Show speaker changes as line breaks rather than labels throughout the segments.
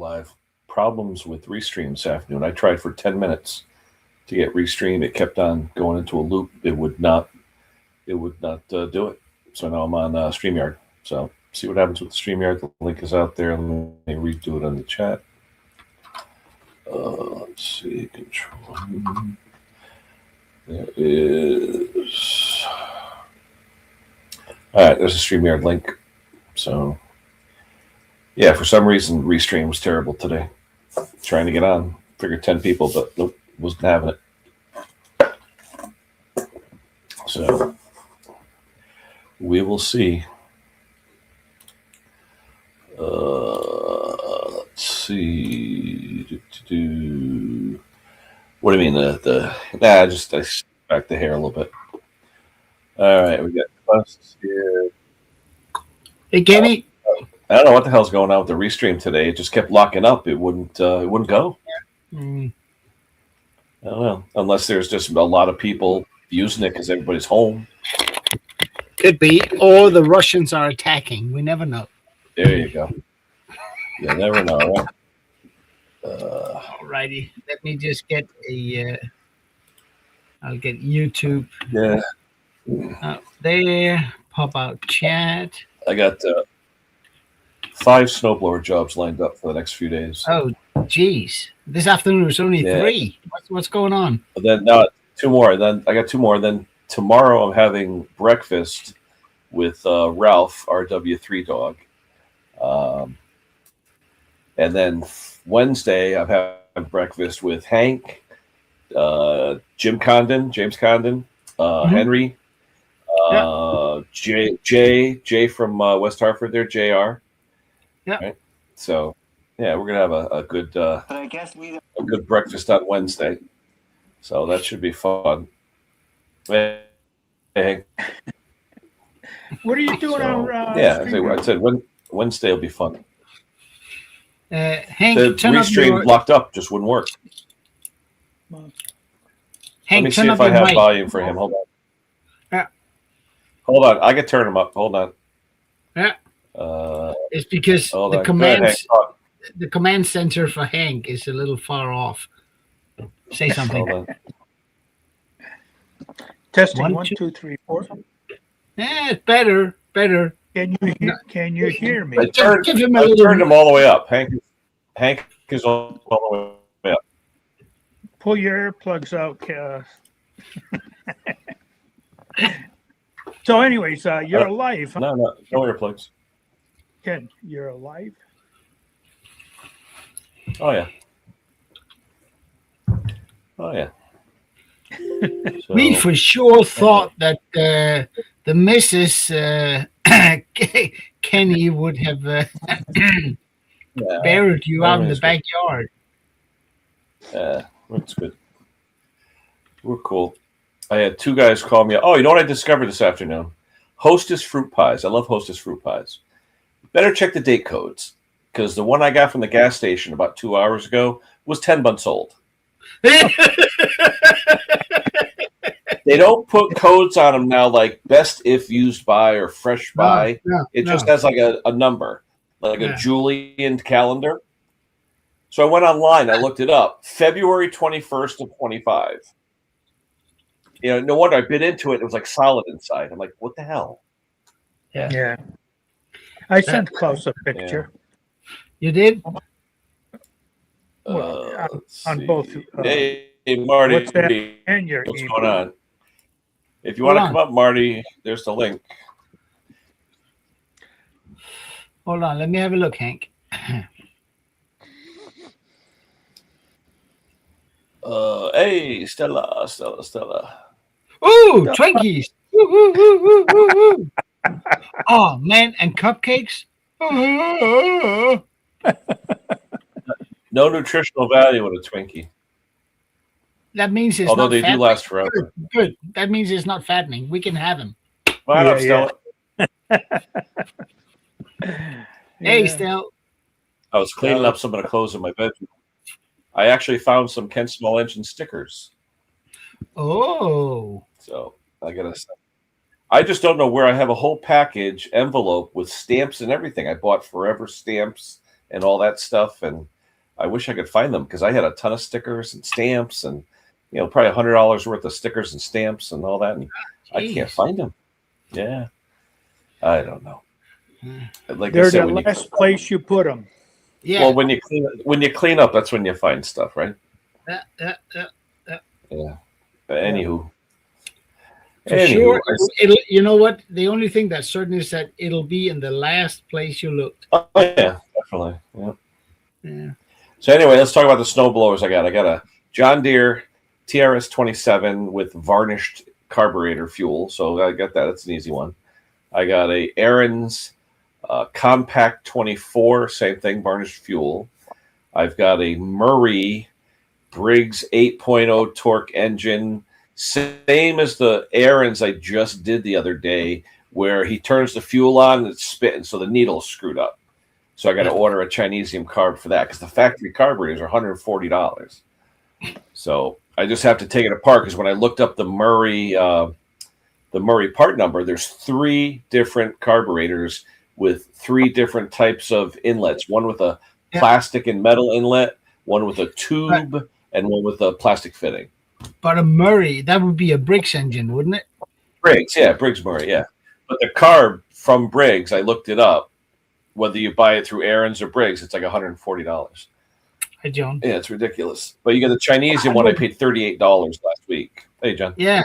live. Problems with Restream this afternoon. I tried for 10 minutes to get Restream. It kept on going into a loop. It would not do it. So now I'm on StreamYard. So see what happens with the StreamYard. The link is out there. Let me redo it on the chat. Let's see. Control. There is. All right, there's a StreamYard link. So, yeah, for some reason, Restream was terrible today. Trying to get on. Figured 10 people, but nope, wasn't having it. So, we will see. Let's see. What do you mean? I back the hair a little bit. All right, we got questions here.
Hey, Kenny.
I don't know what the hell's going on with the Restream today. It just kept locking up. It wouldn't go.
Yeah. Mm.
I don't know. Unless there's just a lot of people using it because everybody's home.
Could be. Or the Russians are attacking. We never know.
There you go. You never know, right?
Alrighty. Let me just get I'll get YouTube.
Yeah.
Up there. Pop out chat.
I got 5 snowblower jobs lined up for the next few days.
Oh, geez. This afternoon was only 3. What's going on?
But then 2 more. Then I got 2 more. Then tomorrow I'm having breakfast with Ralph, our W3 dog. And then Wednesday I'm having breakfast with Hank, James Condon, Henry, Jay from West Hartford there, JR.
Yeah.
Right? So, yeah, we're gonna have a good a good breakfast on Wednesday. So that should be fun. Hey.
What are you doing on?
I said Wednesday will be fun.
Hank,
the Restream blocked up, just wouldn't work.
Hank,
let me see if I have volume for him. Hold on.
Yeah.
Hold on. I can turn him up. Hold on.
Yeah. It's because the command center for Hank is a little far off. Say something.
Hold on.
Testing 1, 2, 3, 4.
Yeah, it's better.
Can you hear me?
I turned him all the way up. Hank is all the way up.
Pull your earplugs out. So, anyways, you're alive.
No earplugs.
Ken, you're alive.
Oh yeah. So,
we for sure thought that the Mrs. Kenny would have buried you out in the backyard.
That's good. We're cool. I had 2 guys call me. Oh, you know what I discovered this afternoon? Hostess fruit pies. I love Hostess fruit pies. Better check the date codes because the one I got from the gas station about 2 hours ago was 10 months old. They don't put codes on them now like best if used by or fresh by. It just has like a number, like a Julian calendar. So I went online, I looked it up. February 21st of 25. No wonder I bit into it. It was like solid inside. I'm like, what the hell?
Yeah. I sent Klaus a picture.
You did?
On both.
Hey, Marty.
What's that? And your
what's going on? If you want to come up, Marty, there's the link.
Hold on. Let me have a look, Hank.
Hey, Stella.
Ooh, Twinkies. Woo. Oh, man, and cupcakes.
No nutritional value in a Twinkie.
That means it's
although
not
they do last forever.
Good. That means it's not fattening. We can have them.
Why not, Stella?
Hey, Stella.
I was cleaning up some of the clothes in my bedroom. I actually found some Ken Small Engine stickers.
Oh.
So I just don't know where. I have a whole package envelope with stamps and everything. I bought Forever stamps and all that stuff, and I wish I could find them because I had a ton of stickers and stamps and, probably $100 worth of stickers and stamps and all that. And I can't find them. Yeah. I don't know. Like
they're the last place you put them.
Yeah. Well, when you clean up, that's when you find stuff, right?
Yeah.
But anywho.
Sure. You know what? The only thing that's certain is that it'll be in the last place you looked.
Oh, yeah, definitely. Yeah. So anyway, let's talk about the snowblowers I got. I got a John Deere TRS 27 with varnished carburetor fuel. So I got that. That's an easy one. I got a Aaron's Compact 24, same thing, varnished fuel. I've got a Murray Briggs 8.0 torque engine, same as the Aaron's I just did the other day, where he turns the fuel on and it's spitting, so the needle's screwed up. So I got to order a Chinesium carb for that because the factory carburetors are $140. So I just have to take it apart because when I looked up the Murray part number, there's 3 different carburetors with 3 different types of inlets. One with a plastic and metal inlet, one with a tube, and one with a plastic fitting.
But a Murray, that would be a Briggs engine, wouldn't it?
Briggs, yeah, Briggs Murray, yeah. But the carb from Briggs, I looked it up. Whether you buy it through Aaron's or Briggs, it's like $140.
Hey, John.
Yeah, it's ridiculous. But you get the Chinesium one. I paid $38 last week. Hey, John.
Yeah.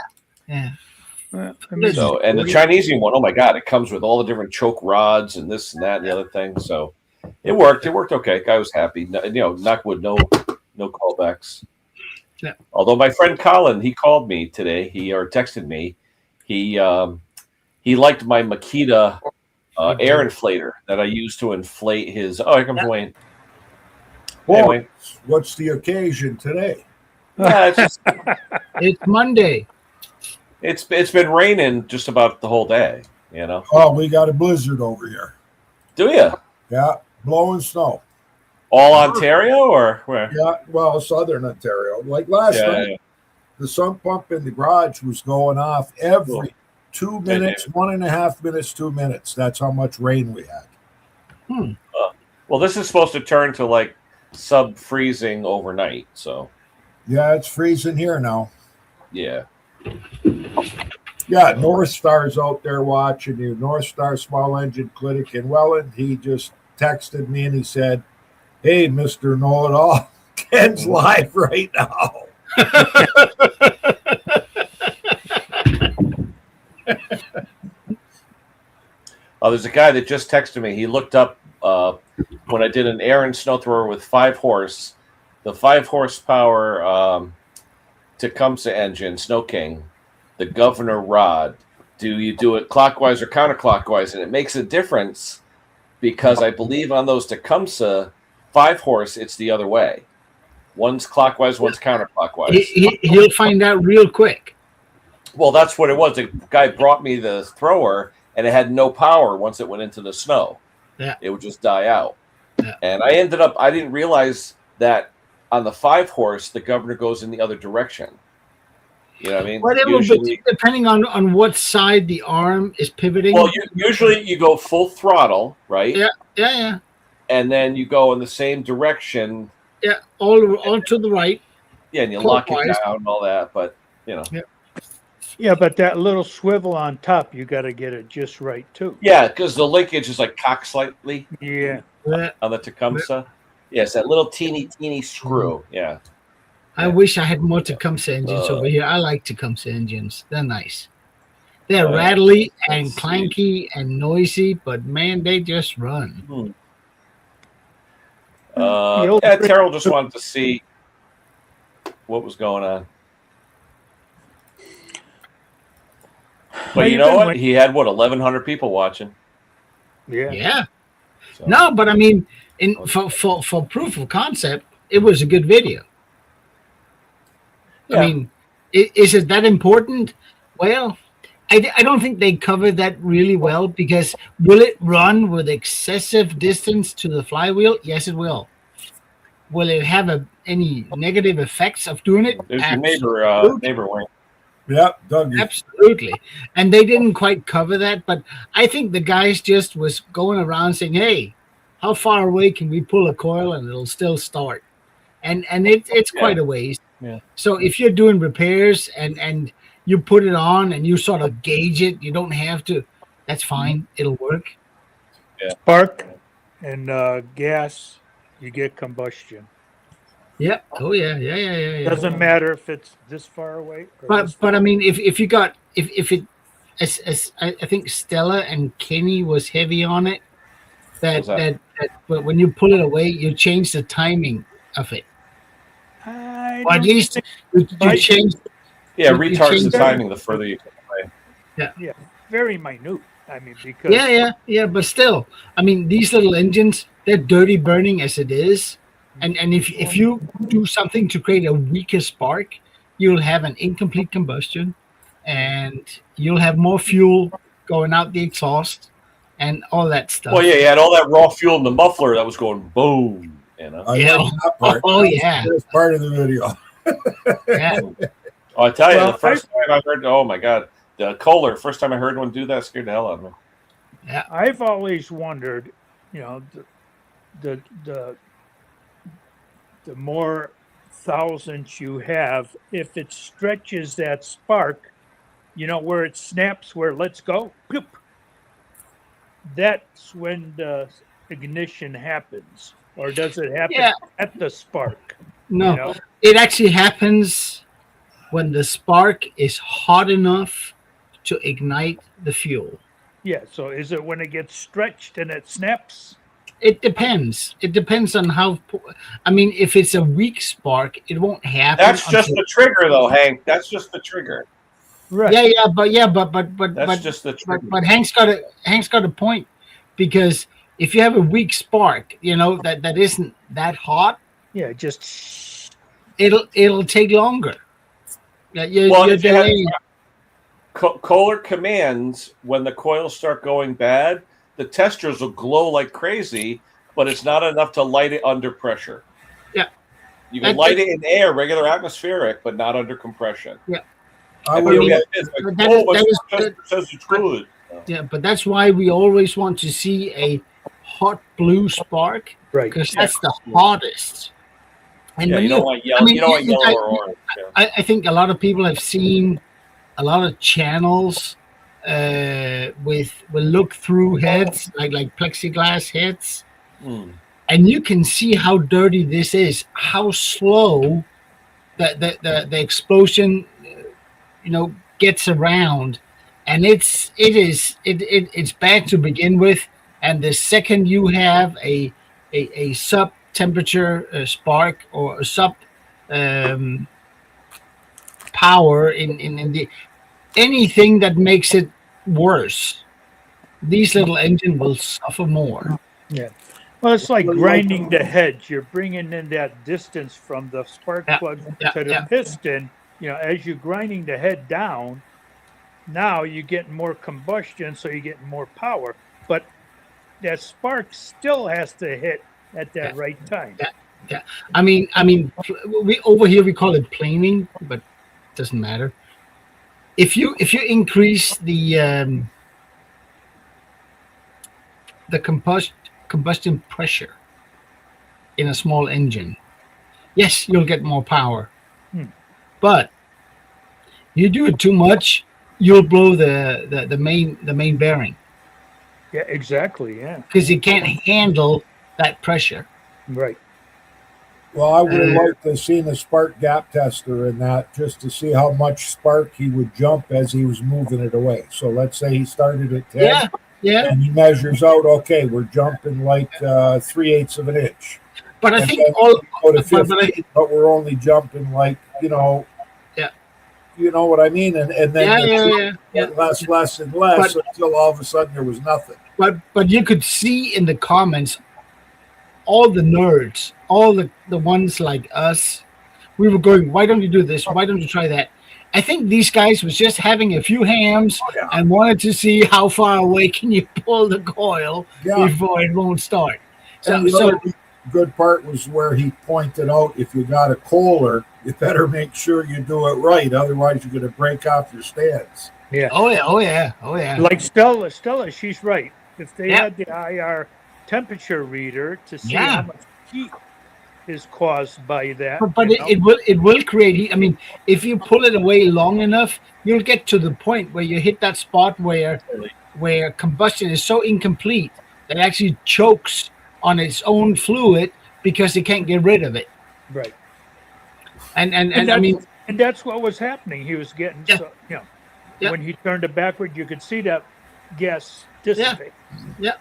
So, and the Chinesium one, oh my God, it comes with all the different choke rods and this and that and the other thing. So it worked. It worked okay. Guy was happy. Knock wood, no callbacks.
Yeah.
Although my friend Colin, he called me today. He texted me. He liked my Makita air inflator that I used to inflate his. Oh, here comes Wayne.
Well,
anyway.
What's the occasion today?
It's
Monday.
It's been raining just about the whole day.
Oh, we got a blizzard over here.
Do you?
Yeah, blowing snow.
All Ontario or where?
Yeah, well, southern Ontario. Like last night, the sump pump in the garage was going off every 2 minutes, 1.5 minutes, 2 minutes. That's how much rain we had.
Well, this is supposed to turn to like sub-freezing overnight. So.
Yeah, it's freezing here now.
Yeah.
Yeah, North Star's out there watching you. North Star Small Engine Clinic in Welland. He just texted me and he said, "Hey, Mr. Know-It-All, Ken's live right now."
There's a guy that just texted me. He looked up when I did an Aaron snow thrower with 5 horse, the 5 horsepower Tecumseh engine, Snow King, the Governor rod. Do you do it clockwise or counterclockwise? And it makes a difference because I believe on those Tecumseh 5 horse, it's the other way. One's clockwise, one's counterclockwise.
He'll find out real quick.
Well, that's what it was. The guy brought me the thrower, and it had no power once it went into the snow.
Yeah.
It would just die out.
Yeah.
And I didn't realize that on the 5 horse, the Governor goes in the other direction. You know what I mean?
Usually, depending on what side the arm is pivoting.
Well, usually you go full throttle, right?
Yeah.
And then you go in the same direction.
Yeah, all to the right.
Yeah, and you lock it down and all that, but,
Yeah.
Yeah, but that little swivel on top, you got to get it just right, too.
Yeah, because the linkage is like cocked slightly.
Yeah.
On the Tecumseh. Yes, that little teeny screw. Yeah.
I wish I had more Tecumseh engines over here. I like Tecumseh engines. They're nice. They're rattly and clanky and noisy, but man, they just run.
Terrell just wanted to see what was going on. But you know what? He had 1,100 people watching.
Yeah. So. No, but I mean, for proof of concept, it was a good video. Yeah. I mean, is it that important? Well, I don't think they covered that really well because will it run with excessive distance to the flywheel? Yes, it will. Will it have any negative effects of doing it?
There's your neighbor Wayne.
Yeah, Doug.
Absolutely. And they didn't quite cover that, but I think the guys just was going around saying, hey, how far away can we pull a coil and it'll still start? and it's quite a ways.
Yeah.
So if you're doing repairs and you put it on and you sort of gauge it, you don't have to. That's fine. It'll work.
Spark and gas, you get combustion.
Yeah. Oh yeah. Yeah.
Doesn't matter if it's this far away. Or this
But I mean, if you got if it as I think Stella and Kenny was heavy on it. That but when you pull it away, you change the timing of it. Or at least you change.
Yeah,
you
retards
change
the timing the further you get away.
Yeah, very minute. I mean, because
Yeah, but still, I mean, these little engines, they're dirty burning as it is, and if you do something to create a weaker spark, you'll have an incomplete combustion, and you'll have more fuel going out the exhaust, and all that stuff.
Well, yeah, you had all that raw fuel in the muffler that was going boom. You know.
I
Yeah.
like that part.
Oh,
That's
yeah.
the first part of the video.
Yeah.
Oh, I tell you,
Well,
the first time I heard, oh my god, the Kohler. First time I heard one do that scared the hell out of me.
I've always wondered, you know, the more thousands you have, if it stretches that spark, you know, where it snaps, where let's go, bloop, that's when the ignition happens. Or does it happen at the spark?
No,
You know?
it actually happens when the spark is hot enough to ignite the fuel.
Yeah, so is it when it gets stretched and it snaps?
It depends. It depends on how. I mean, if it's a weak spark, it won't happen.
That's just the trigger, though, Hank. That's just the trigger.
Right.
But
That's just the trigger.
but Hank's got a point, because if you have a weak spark, you know that isn't that hot,
Yeah, just
it'll take longer. Yeah,
Well,
you're
if you had-
delaying.
Kohler commands when the coils start going bad, the testers will glow like crazy, but it's not enough to light it under pressure.
Yeah.
You can light it in air, regular atmospheric, but not under compression.
I
And
would,
you'll get this, like,
that
oh,
is-
but
that is-
tester says it's good.
Yeah, but that's why we always want to see a hot blue spark,
right.
because that's the hottest. And
Yeah,
when
you don't want yellow.
I mean,
you don't want
you-
yellow or orange. Yeah.
I think a lot of people have seen a lot of channels with look through heads, like plexiglass heads, and you can see how dirty this is, how slow the explosion, gets around, and it's bad to begin with. And the second you have a sub temperature spark or a sub power in the anything that makes it worse, these little engines will suffer more.
Yeah. Well, it's like grinding the head. You're bringing in that distance from the spark plug to the piston. You know, as you're grinding the head down, now you get more combustion, so you get more power. But that spark still has to hit at that right time.
Yeah. I mean, we over here we call it planing, but it doesn't matter. If you increase the combustion pressure in a small engine, yes, you'll get more power. But you do it too much, you'll blow the main bearing.
Yeah, exactly. Yeah.
Because it can't handle that pressure.
Right.
well, I would have liked to have seen a spark gap tester in that, just to see how much spark he would jump as he was moving it away. So let's say he started at 10, and he measures out, okay, we're jumping like 3/8 of an inch.
But I
And
think
then
all
we go to 15, but we're only jumping like, you know what I mean? And then less and less until all of a sudden there was nothing.
But you could see in the comments, all the nerds, all the ones like us, we were going, why don't you do this? Why don't you try that? I think these guys was just having a few hams and wanted to see how far away can you pull the coil before it won't start.
And the other good part was where he pointed out, if you got a Kohler, you better make sure you do it right. Otherwise, you're going to break off your stands.
Yeah.
Oh yeah.
Like Stella, she's right. If they had the IR temperature reader to see how much heat is caused by that.
But it will create heat. I mean, if you pull it away long enough, you'll get to the point where you hit that spot where combustion is so incomplete that it actually chokes on its own fluid because it can't get rid of it.
Right.
And I mean,
and that's what was happening. He was getting when he turned it backward, you could see that gas dissipate.
Yeah.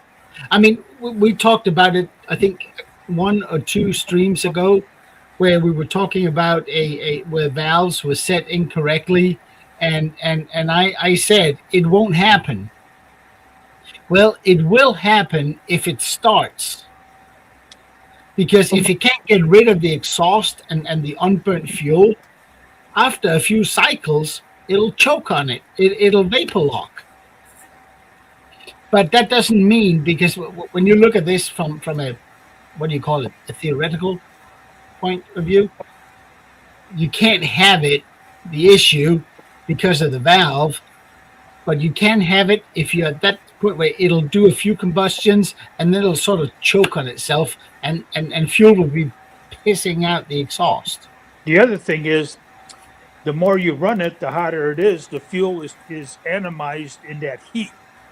I mean, we talked about it, I think 1 or 2 streams ago, where we were talking about where valves were set incorrectly, and I said it won't happen. Well, it will happen if it starts, because if you can't get rid of the exhaust and the unburnt fuel, after a few cycles, it'll choke on it. It'll vapor lock. But that doesn't mean, because when you look at this from a, what do you call it, a theoretical point of view, you can't have it, the issue, because of the valve, but you can have it if you're at that point where it'll do a few combustions and then it'll sort of choke on itself and fuel will be pissing out the exhaust.
The other thing is, the more you run it, the hotter it is. The fuel is atomized in that heat.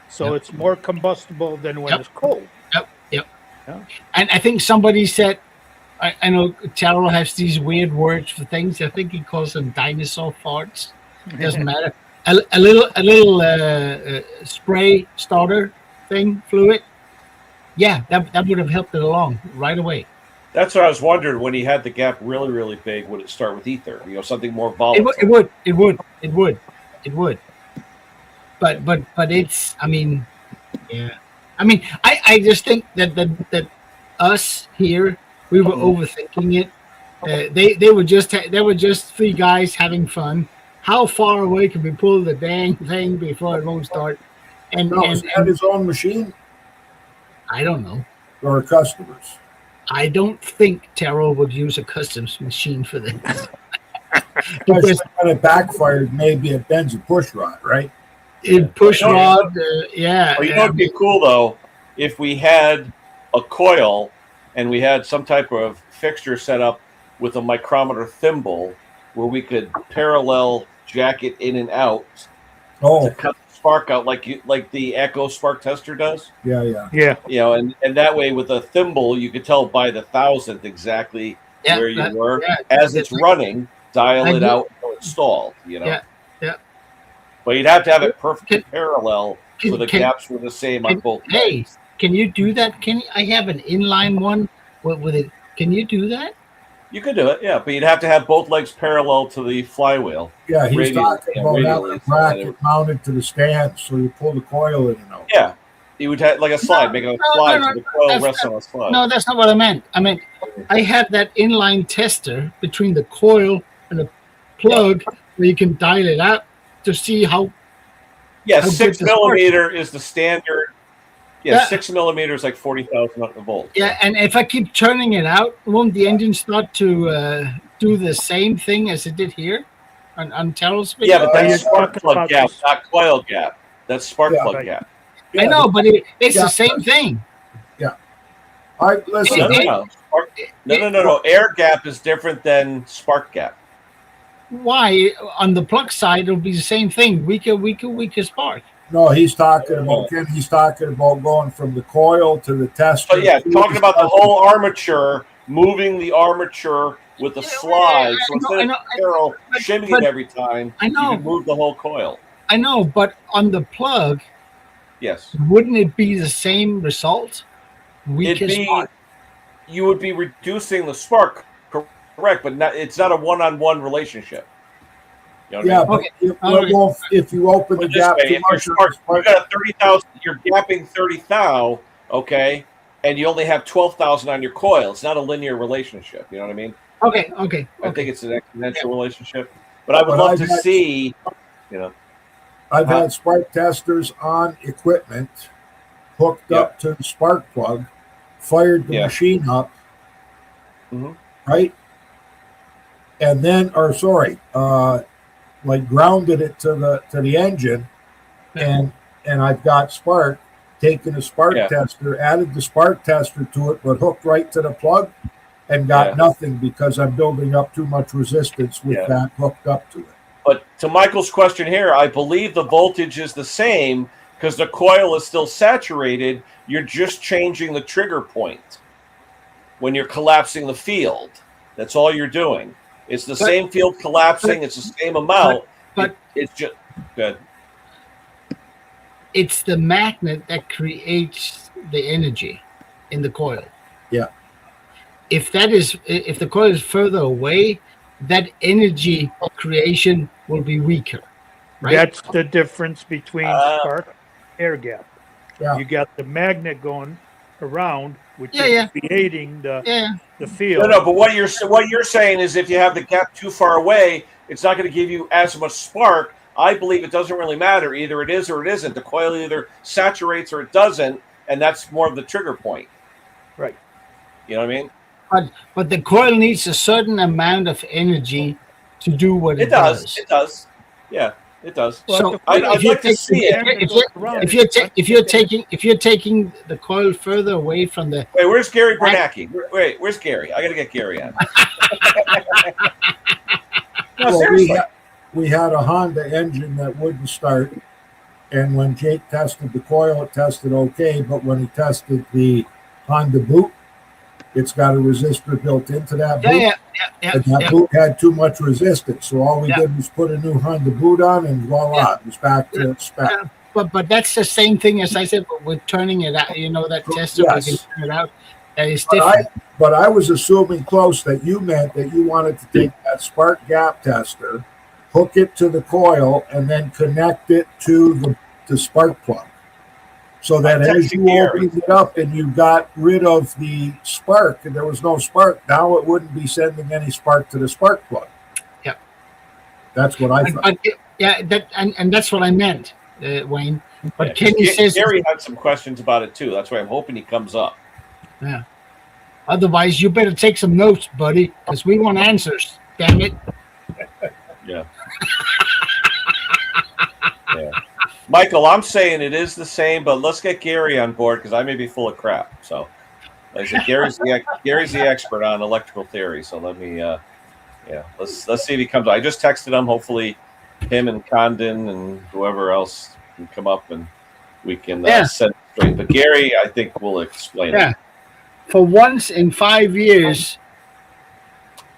So it's more combustible than when it's cold.
Yep. Yeah. And I think somebody said, I know Terrell has these weird words for things. I think he calls them dinosaur farts. It doesn't matter. A little spray starter thing, fluid. Yeah, that would have helped it along right away.
That's what I was wondering. When he had the gap really, really big, would it start with ether? Something more volatile.
It would. But it's, I mean, yeah. I mean, I just think that us here, we were overthinking it. They were just 3 guys having fun. How far away can we pull the dang thing before it won't start? And
is that his own machine?
I don't know.
Or a customer's?
I don't think Terrell would use a customs machine for this.
Because when it backfired, maybe it bends a push rod, right?
In push rod, yeah.
Well, it'd be cool though if we had a coil and we had some type of fixture set up with a micrometer thimble where we could parallel jack it in and out to cut the spark out like the Echo spark tester does.
Yeah.
And that way with a thimble you could tell by the thousandth exactly where you were as it's running. Dial it out until it's stalled.
Yeah.
But you'd have to have it perfectly parallel so the gaps were the same on both legs.
Hey, can you do that? I have an inline one with it. Can you do that?
You could do it, yeah, but you'd have to have both legs parallel to the flywheel.
Yeah, he's talking about having a bracket mounted to the stand, so you pull the coil in and out.
Yeah, you would have like a slide, make a slide so the coil rests on a slide.
No, that's not what I meant. I meant I have that inline tester between the coil and the plug where you can dial it out to see how.
Yeah, 6 millimeter is the standard. Yeah, 6 millimeters, like 40,000 volts.
Yeah, and if I keep turning it out, won't the engine start to do the same thing as it did here on Terrell's video?
Yeah, but that's spark plug gap, not coil gap. That's spark plug gap.
Yeah, I know, but it's the same thing.
Yeah. All right, listen.
No. Air gap is different than spark gap.
Why? On the plug side, it'll be the same thing. Weaker spark.
No, he's talking about going from the coil to the tester.
So yeah, talking about the whole armature, moving the armature with the slide. So instead of Carol shimmying every time, you can move the whole coil.
I know, but on the plug,
yes,
wouldn't it be the same result? Spark.
You would be reducing the spark, correct, but it's not a one-on-one relationship. You know
but if you open the gap too much,
you got 30,000. You're gapping 30,000, okay, and you only have 12,000 on your coil. It's not a linear relationship. You know what I mean?
Okay.
I think it's an exponential relationship, but I would love to see.
I've had spark testers on equipment hooked up to the spark plug, fired the machine up, right, and then, grounded it to the engine, and I've got spark, taken a spark tester, added the spark tester to it, but hooked right to the plug, and got nothing because I'm building up too much resistance with that hooked up to it.
But to Michael's question here, I believe the voltage is the same because the coil is still saturated. You're just changing the trigger point when you're collapsing the field. That's all you're doing. It's the same field collapsing. It's the same amount. But it's just good.
It's the magnet that creates the energy in the coil.
Yeah.
If the coil is further away, that energy creation will be weaker. Right?
That's the difference between spark and air gap.
Yeah.
You got the magnet going around, which is creating the field.
No, but what you're saying is if you have the gap too far away, it's not going to give you as much spark. I believe it doesn't really matter. Either it is or it isn't. The coil either saturates or it doesn't, and that's more of the trigger point.
Right.
You know what I mean?
But the coil needs a certain amount of energy to do what it does.
It does. Yeah, it does.
So
I'd like to see it.
If you're taking the coil further away from the
where's Gary Bernacki? Where's Gary? I got to get Gary on. No, seriously.
We had a Honda engine that wouldn't start, and when Jake tested the coil, it tested okay, but when he tested the Honda boot, it's got a resistor built into that boot. And that boot had too much resistance, so all we did was put a new Honda boot on, and voila, it was back to spec.
But that's the same thing as I said. But we're turning it out. You know that tester, we can turn it out. That is different.
But I was assuming close that you meant that you wanted to take that spark gap tester, hook it to the coil, and then connect it to the spark plug. So that as you opened it up and you got rid of the spark and there was no spark, now it wouldn't be sending any spark to the spark plug.
Yeah.
That's what I thought.
And that's what I meant, Wayne. But Kenny says
Gary had some questions about it too. That's why I'm hoping he comes up.
Yeah. Otherwise, you better take some notes, buddy, because we want answers. Damn it.
Yeah. Yeah. Michael, I'm saying it is the same, but let's get Gary on board because I may be full of crap. So, like I said, Gary's the expert on electrical theory. So let me, let's see if he comes. I just texted him. Hopefully, him and Condon and whoever else can come up and we can set it straight. But Gary, I think will explain it.
For once in 5 years,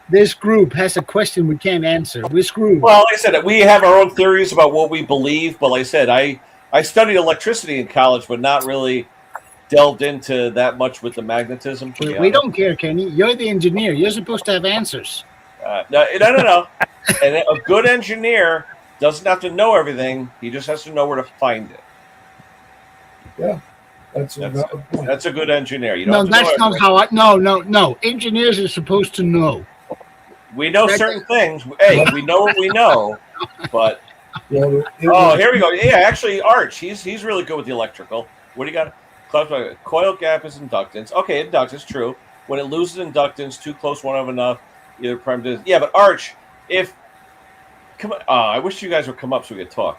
this group has a question we can't answer. We're screwed.
Well, like I said, we have our own theories about what we believe, but like I said, I studied electricity in college, but not really delved into that much with the magnetism.
We don't care, Kenny. You're the engineer. You're supposed to have answers.
No. And a good engineer doesn't have to know everything. He just has to know where to find it.
Yeah. That's
a good engineer. You
don't that's not how No. Engineers are supposed to know.
We know certain things. Hey, we know what we know, but here we go. Yeah, actually, Arch, he's really good with the electrical. What do you got? Coil gap is inductance. Okay, inductance, true. When it loses inductance, too close, one of enough, either prime does. Yeah, but Arch, come on, I wish you guys would come up so we could talk.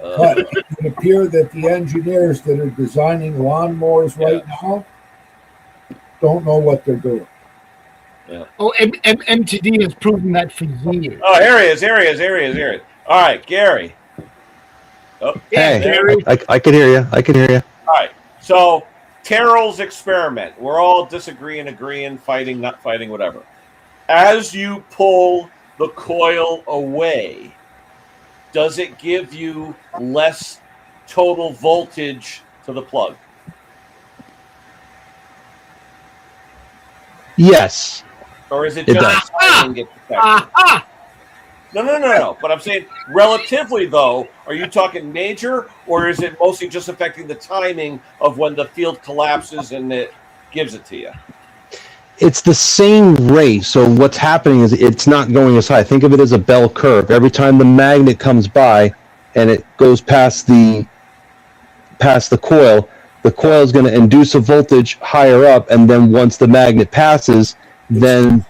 But it would appear that the engineers that are designing lawnmowers right now don't know what they're doing.
Yeah.
Oh, MTD has proven that for years.
Oh, here he is. All right, Gary. Oh,
hey,
Gary.
I can hear you.
All right. So, Terrell's experiment. We're all disagreeing, agreeing, fighting, not fighting, whatever. As you pull the coil away, does it give you less total voltage to the plug?
Yes.
Or is it just get protected? No. But I'm saying relatively, though, are you talking major, or is it mostly just affecting the timing of when the field collapses and it gives it to you?
It's the same rate. So what's happening is it's not going as high. Think of it as a bell curve. Every time the magnet comes by and it goes past the coil is going to induce a voltage higher up, and then once the magnet passes, then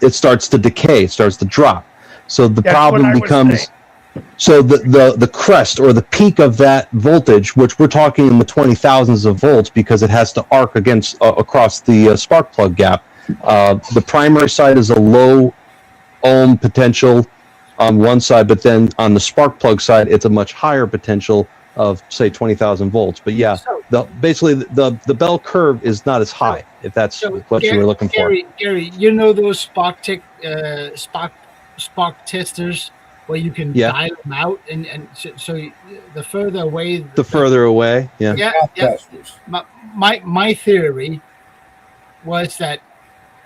it starts to decay, it starts to drop. So the problem becomes So the crest or the peak of that voltage, which we're talking in the 20,000s of volts because it has to arc against across the spark plug gap. The primary side is a low ohm potential on one side, but then on the spark plug side, it's a much higher potential of say 20,000 volts. But yeah, basically the bell curve is not as high, if that's what you were looking for.
Gary, you know those spark testers where you can dial them out, and so the further away,
further away,
yeah. My theory was that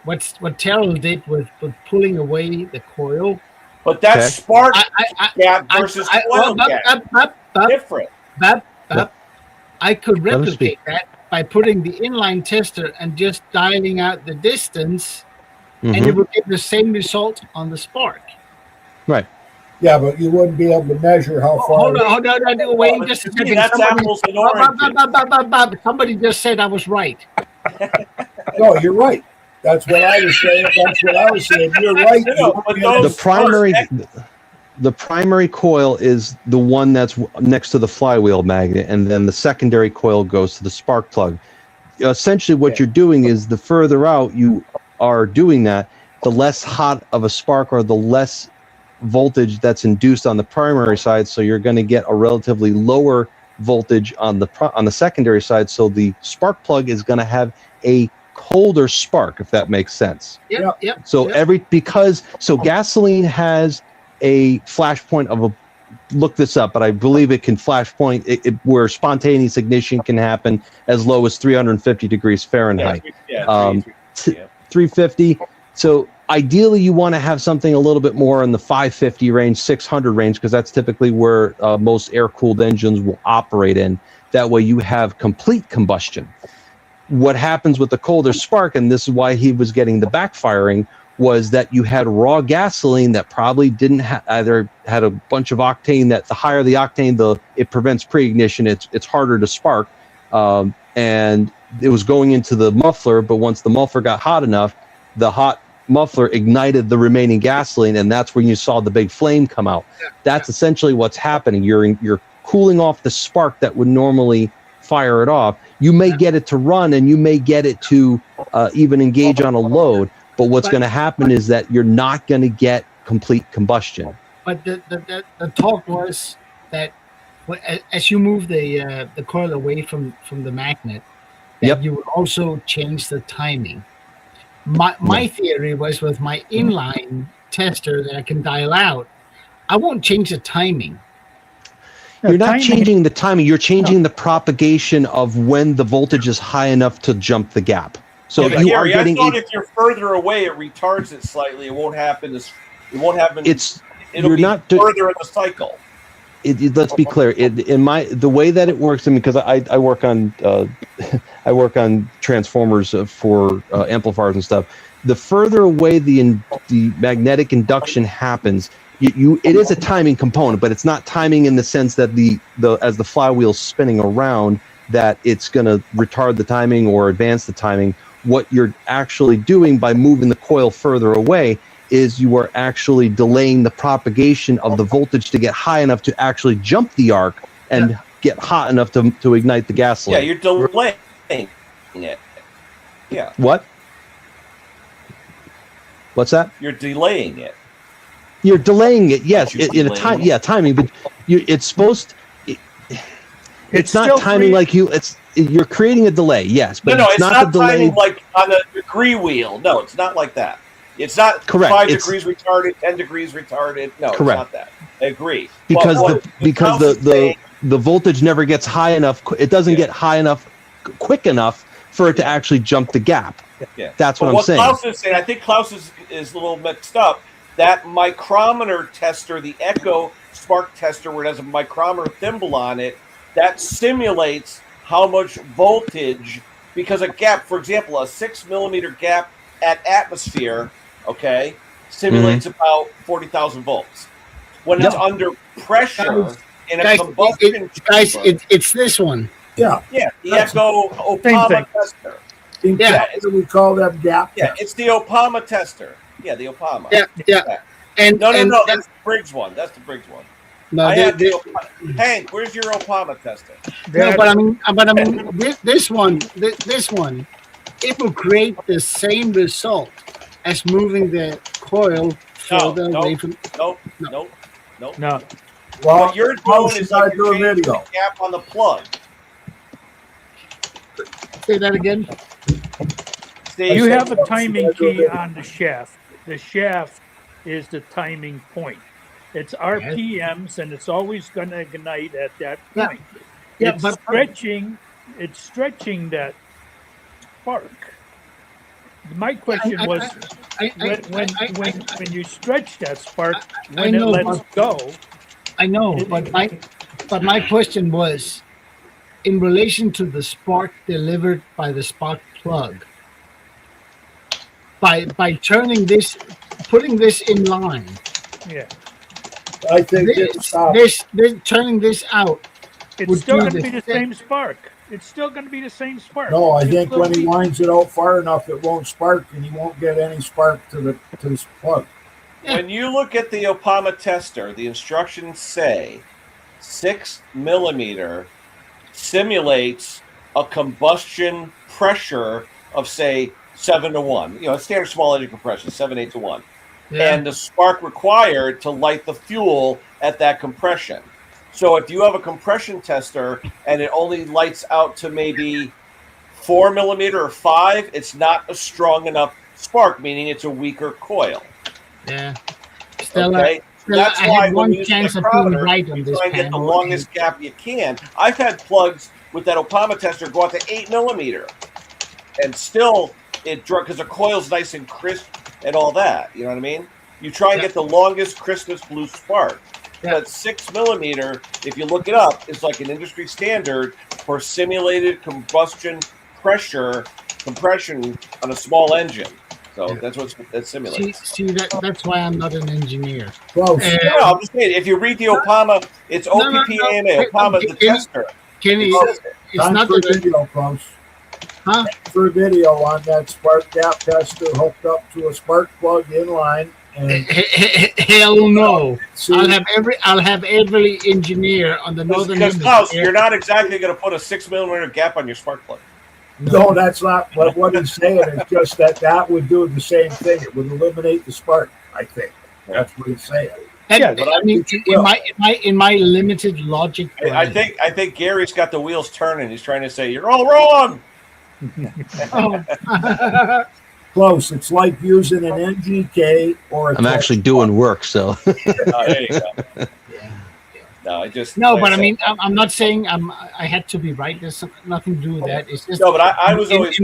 what Terrell did with pulling away the coil.
But that's spark gap versus coil gap. Different.
I could replicate that by putting the inline tester and just dialing out the distance, and it would give the same result on the spark.
Right.
Yeah, but you wouldn't be able to measure how far.
Hold on. Wait just a second.
That's apples and oranges.
Somebody just said I was right.
No, you're right. That's what I was saying. You're right.
The primary coil is the one that's next to the flywheel magnet, and then the secondary coil goes to the spark plug. Essentially, what you're doing is the further out you are doing that, the less hot of a spark or the less voltage that's induced on the primary side. So you're going to get a relatively lower voltage on the secondary side. So the spark plug is going to have a colder spark, if that makes sense.
Yep.
So gasoline has a flash point of look this up, but I believe it can flash point where spontaneous ignition can happen as low as 350 degrees Fahrenheit. 350. So ideally you want to have something a little bit more in the 550 range, 600 range, because that's typically where most air-cooled engines will operate in. That way you have complete combustion. What happens with the colder spark, and this is why he was getting the backfiring, was that you had raw gasoline that probably didn't either had a bunch of octane. That the higher the octane, it prevents pre-ignition. It's harder to spark, and it was going into the muffler. But once the muffler got hot enough, the hot muffler ignited the remaining gasoline, and that's when you saw the big flame come out. That's essentially what's happening. You're cooling off the spark that would normally fire it off. You may get it to run, and you may get it to even engage on a load. But what's going to happen is that you're not going to get complete combustion.
But the talk was that as you move the coil away from the magnet, that you would also change the timing. My theory was with my inline tester that I can dial out, I won't change the timing.
You're not changing the timing. You're changing the propagation of when the voltage is high enough to jump the gap. So
Gary, I thought if you're further away, it retards it slightly. It won't happen. It'll be further in the cycle.
Let's be clear. The way that it works, because I work on transformers for amplifiers and stuff. The further away the magnetic induction happens, it is a timing component, but it's not timing in the sense that as the flywheel's spinning around, that it's going to retard the timing or advance the timing. What you're actually doing by moving the coil further away is you are actually delaying the propagation of the voltage to get high enough to actually jump the arc and get hot enough to ignite the gasoline.
Yeah, you're delaying it. Yeah.
What's that?
You're delaying it.
You're delaying it, yes. In a time, timing, but it's supposed. It's not timing like you. You're creating a delay, yes, but
it's not
a delay
timing like on a degree wheel. No, it's not like that. It's not
correct.
5 degrees retarded, 10 degrees retarded. No,
correct.
It's not that. I agree.
Because the voltage never gets high enough. It doesn't get high enough, quick enough for it to actually jump the gap. Yeah, that's what I'm saying.
Klaus is saying, I think Klaus is a little mixed up. That micrometer tester, the Echo spark tester, where it has a micrometer thimble on it, that simulates how much voltage, because a gap, for example, a 6 millimeter gap at atmosphere, simulates about 40,000 volts. When it's under pressure in a combustion chamber,
it's this one.
Yeah,
the Echo Opama tester.
We call them gap.
Yeah, it's the Opama tester. Yeah, the Opama.
Yeah.
And no, that's the Briggs one.
No,
Hank, where's your Opama tester?
no, but I mean, this one, it will create the same result as moving the coil further away from.
Nope.
No.
Well,
What you're doing is like
do a
you're changing
video.
the gap on the plug.
Say that again.
Steve,
You have a timing key on the shaft. The shaft is the timing point. It's RPMs, and it's always going to ignite at that point.
Yeah,
It's
but
stretching that spark. My question was, when you stretch that spark, when it lets go.
I know, but my question was, in relation to the spark delivered by the spark plug, by turning this, putting this in line.
Yeah.
I think
this turning this out.
It's still going to be the same spark. It's still going to be the same spark.
No, I think when he winds it out far enough, it won't spark, and he won't get any spark to the plug.
when you look at the Opama tester, the instructions say 6 millimeter simulates a combustion pressure of, say, 7 to 1. You know, standard small engine compression, 7/8 to 1.
Yeah.
And the spark required to light the fuel at that compression. So if you have a compression tester and it only lights out to maybe 4 millimeter or 5, it's not a strong enough spark, meaning it's a weaker coil.
Yeah.
Okay? That's
I
why
had
when
one
you use the
chance of being
micrometer,
right on
you
this
try and get the
panel.
longest gap you can. I've had plugs with that Opama tester go out to 8 millimeter, and still it because the coil's nice and crisp and all that. You know what I mean? You try and get the longest, crispest blue spark. But 6 millimeter, if you look it up, is like an industry standard for simulated combustion pressure compression on a small engine. So that's what that simulates.
See that's why I'm not an engineer.
Close.
No, I'm just saying, if you read the Opama, it's OPPAMA. Opama, the tester.
Kenny,
It says it.
it's not
for
that.
video, close.
Huh?
For video on that spark gap tester hooked up to a spark plug in line, and
Hell no!
see,
I'll have every engineer on the northern.
Because Klaus, you're not exactly going to put a 6 millimeter gap on your spark plug.
no, that's not what he's saying. It's just that would do the same thing. It would eliminate the spark. I think that's what he's saying.
Yeah, but I mean, in my limited logic,
I think Gary's got the wheels turning. He's trying to say you're all wrong.
Close. It's like using an NGK or a.
I'm actually doing work, so.
There you go. No, I just
but I mean, I'm not saying I had to be right. There's nothing to do with that. It's just
no, but I was always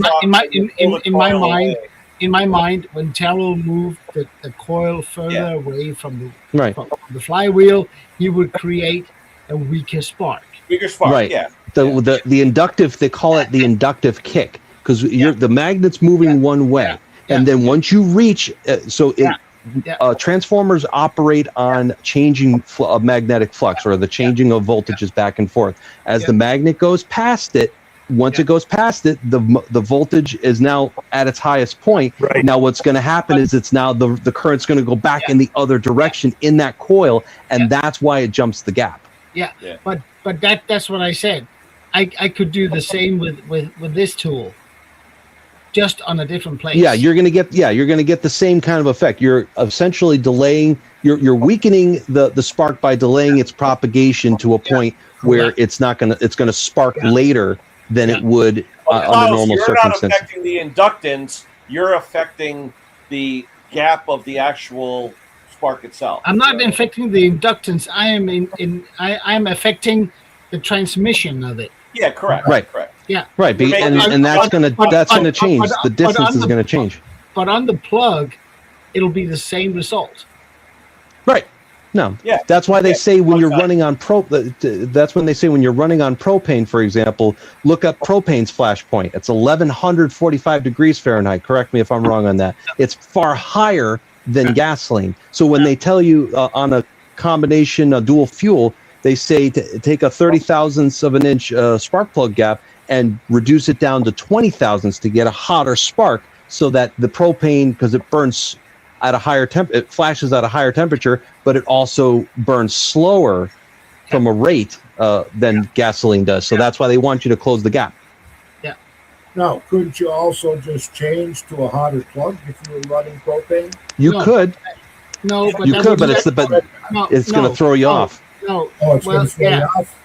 in my mind, when Terrell moved the coil further away from the flywheel, he would create a weaker spark.
Weaker spark,
right.
Yeah.
The inductive, they call it the inductive kick, because the magnet's moving one way, and then once you reach, transformers operate on changing magnetic flux, or the changing of voltages back and forth. As the magnet goes past it, once it goes past it, the voltage is now at its highest point.
Right.
Now what's going to happen is it's now the current's going to go back in the other direction in that coil, and that's why it jumps the gap.
Yeah. But that's what I said. I could do the same with this tool, just on a different place.
Yeah, you're gonna get the same kind of effect. You're essentially delaying, you're weakening the spark by delaying its propagation to a point where it's gonna spark later than it would under normal circumstances.
You're not affecting the inductance, you're affecting the gap of the actual spark itself.
I'm not affecting the inductance. I am affecting the transmission of it.
Yeah, correct.
Right.
Correct.
Yeah.
Right. And that's gonna change. The distance is gonna change.
But on the plug, it'll be the same result.
Right. No.
Yeah.
That's why they say when you're running on that's when they say when you're running on propane, for example, look up propane's flash point. It's 1145 degrees Fahrenheit. Correct me if I'm wrong on that. It's far higher than gasoline. So when they tell you on a combination dual fuel, they say to take a 30 thousandths of an inch spark plug gap and reduce it down to 20 thousandths to get a hotter spark, so that the propane, because it burns at a higher it flashes at a higher temperature, but it also burns slower from a rate than gasoline does. So that's why they want you to close the gap.
Now, couldn't you also just change to a hotter plug if you were running propane?
You
No.
could,
No, but
you
that
could,
would-
it's going to throw you off.
No,
Oh, it's
Well,
going to throw
yeah.
you off?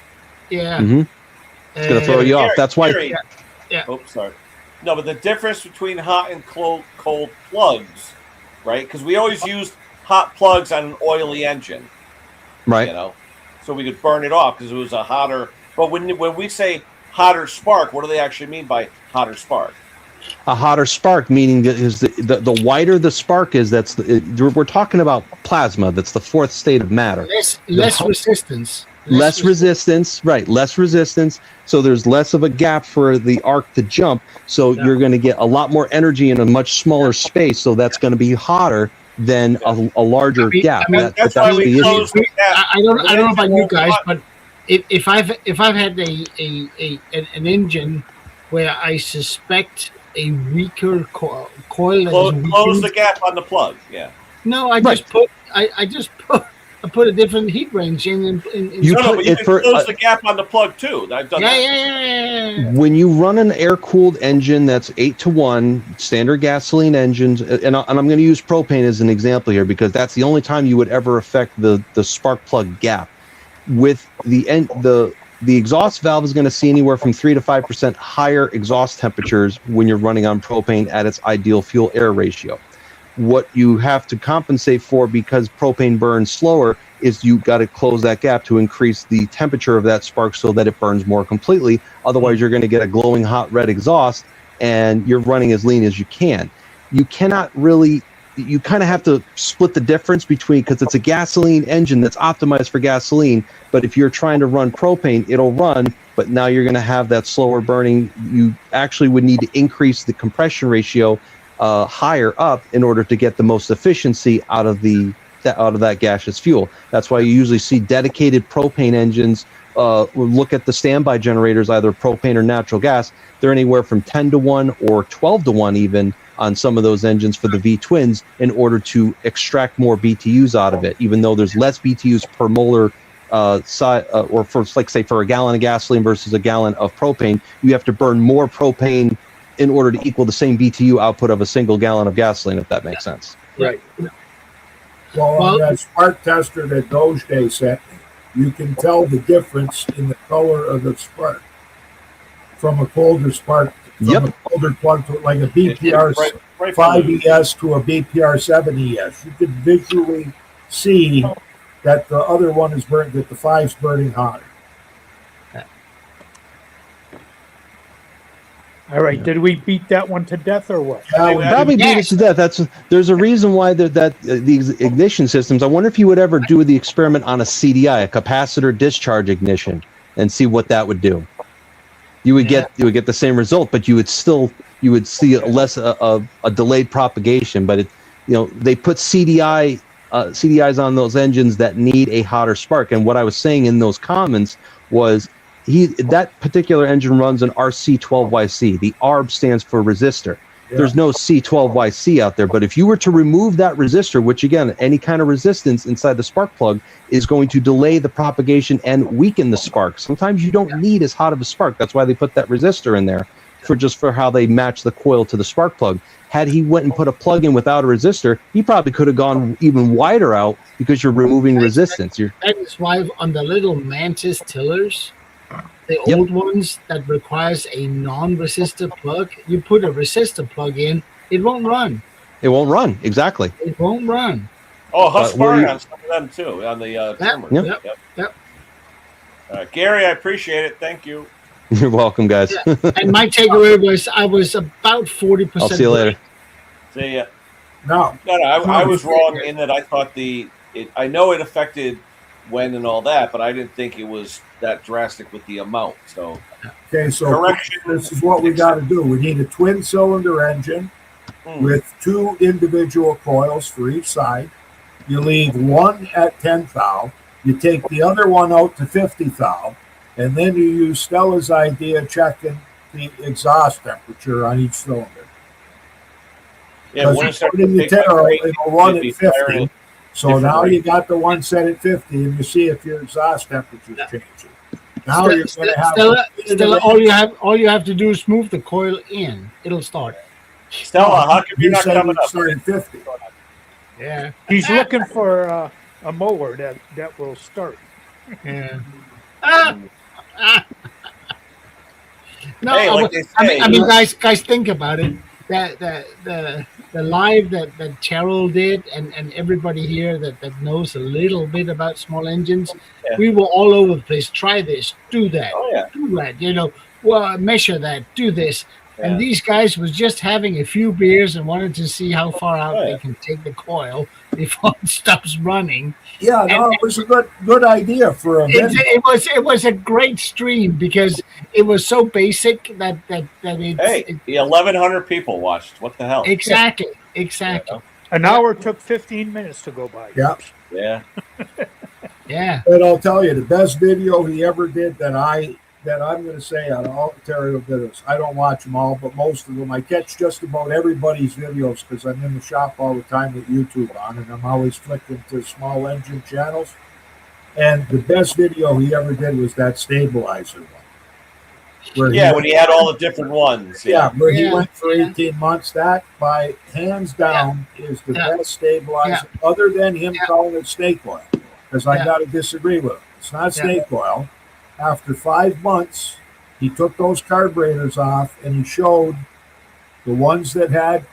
yeah.
hmm It's going to throw you off. That's why.
Gary,
Yeah.
Oops, sorry. No, but the difference between hot and cold plugs, right? Because we always used hot plugs on an oily engine,
Right.
you know, so we could burn it off because it was a hotter. But when we say hotter spark, what do they actually mean by hotter spark?
A hotter spark, meaning that is the wider the spark is, we're talking about plasma. That's the fourth state of matter.
Less resistance.
Less resistance, right? Less resistance. So there's less of a gap for the arc to jump. So you're going to get a lot more energy in a much smaller space. So that's going to be hotter than a larger gap.
That's why we close the gap.
I don't know about you guys, but if I've had an engine where I suspect a weaker coil,
Close the gap on the plug. Yeah.
No, I just put a different heat range in.
You
but you
it
can
for-
close the gap on the plug too. I've done that.
Yeah.
When you run an air-cooled engine that's 8-to-1 standard gasoline engines, and I'm going to use propane as an example here because that's the only time you would ever affect the spark plug gap. With the exhaust valve is going to see anywhere from 3 to 5% higher exhaust temperatures when you're running on propane at its ideal fuel-air ratio. What you have to compensate for, because propane burns slower, is you got to close that gap to increase the temperature of that spark so that it burns more completely. Otherwise, you're going to get a glowing hot red exhaust, and you're running as lean as you can. You cannot really, you kind of have to split the difference between, because it's a gasoline engine that's optimized for gasoline, but if you're trying to run propane, it'll run, but now you're going to have that slower burning. You actually would need to increase the compression ratio higher up in order to get the most efficiency out of that gaseous fuel. That's why you usually see dedicated propane engines. Look at the standby generators, either propane or natural gas. They're anywhere from 10-to-1 or 12-to-1 even on some of those engines for the V-twins in order to extract more BTUs out of it, even though there's less BTUs per molar or for, like, say, for a gallon of gasoline versus a gallon of propane, you have to burn more propane in order to equal the same BTU output of a single gallon of gasoline, if that makes sense.
Right.
Well, on that spark tester that Doge sent me, you can tell the difference in the color of the spark from a colder spark, from a colder plug to like a BPR 5ES to a BPR 7ES. You can visually see that the other one is burnt, that the 5's burning hotter.
All right. Did we beat that one to death or what?
Probably beat it to death. There's a reason why the ignition systems. I wonder if you would ever do the experiment on a CDI, a capacitor discharge ignition, and see what that would do. You would get the same result, but you would see less a delayed propagation. But they put CDIs on those engines that need a hotter spark. And what I was saying in those comments was, that particular engine runs an RC12YC. The ARB stands for resistor. Yeah. There's no C12YC out there, but if you were to remove that resistor, which again, any kind of resistance inside the spark plug is going to delay the propagation and weaken the spark. Sometimes you don't need as hot of a spark. That's why they put that resistor in there for how they match the coil to the spark plug. Had he went and put a plug in without a resistor, he probably could have gone even wider out because you're removing resistance.
That is why on the little Mantis tillers, the old ones that requires a non-resistor plug, you put a resistor plug in, it won't run.
It won't run, exactly.
It won't run.
Oh, Husqvarna on some of them too, on the trimmers.
Yep.
Gary, I appreciate it. Thank you.
You're welcome, guys.
Yeah. And my takeaway was I was about 40%.
I'll see you later.
See ya.
No,
I was wrong in that I thought I know it affected when and all that, but I didn't think it was that drastic with the amount. So,
okay, so
correction.
This is what we got to do. We need a twin cylinder engine with 2 individual coils for each side. You leave one at 10 thou. You take the other one out to 50 thou, and then you use Stella's idea checking the exhaust temperature on each cylinder.
Yeah,
Because putting the tiller, it'll run at 50. So now you got the one set at 50, and you see if your exhaust temperature's changing. Now you're going to have
Stella, all you have to do is move the coil in. It'll start.
Stella, how come you're not coming up?
Starting 50.
Yeah.
He's looking for a mower that will start.
Yeah. No,
Hey, like they say,
I mean, guys, think about it. That the live that Cheryl did, and everybody here that knows a little bit about small engines, we were all over the place. Try this, do that, do that. You know, well, measure that, do this. Yeah. And these guys was just having a few beers and wanted to see how far out they can take the coil before it stops running.
Yeah, no, it was a good idea for a minute.
It was a great stream because it was so basic that it's...
1,100 people watched. What the hell?
Exactly.
An hour took 15 minutes to go by.
Yeah.
Yeah.
But I'll tell you, the best video he ever did that I'm going to say out of all the Terrio videos, I don't watch them all, but most of them, I catch just about everybody's videos because I'm in the shop all the time with YouTube on, and I'm always flicking to small engine channels. And the best video he ever did was that stabilizer one.
When he had all the different ones.
Yeah, where he went for 18 months. That, by hands down, is the best stabilizer, other than him calling it snake oil, because I got to disagree with him. It's not snake oil. After 5 months, he took those carburetors off and he showed the ones that had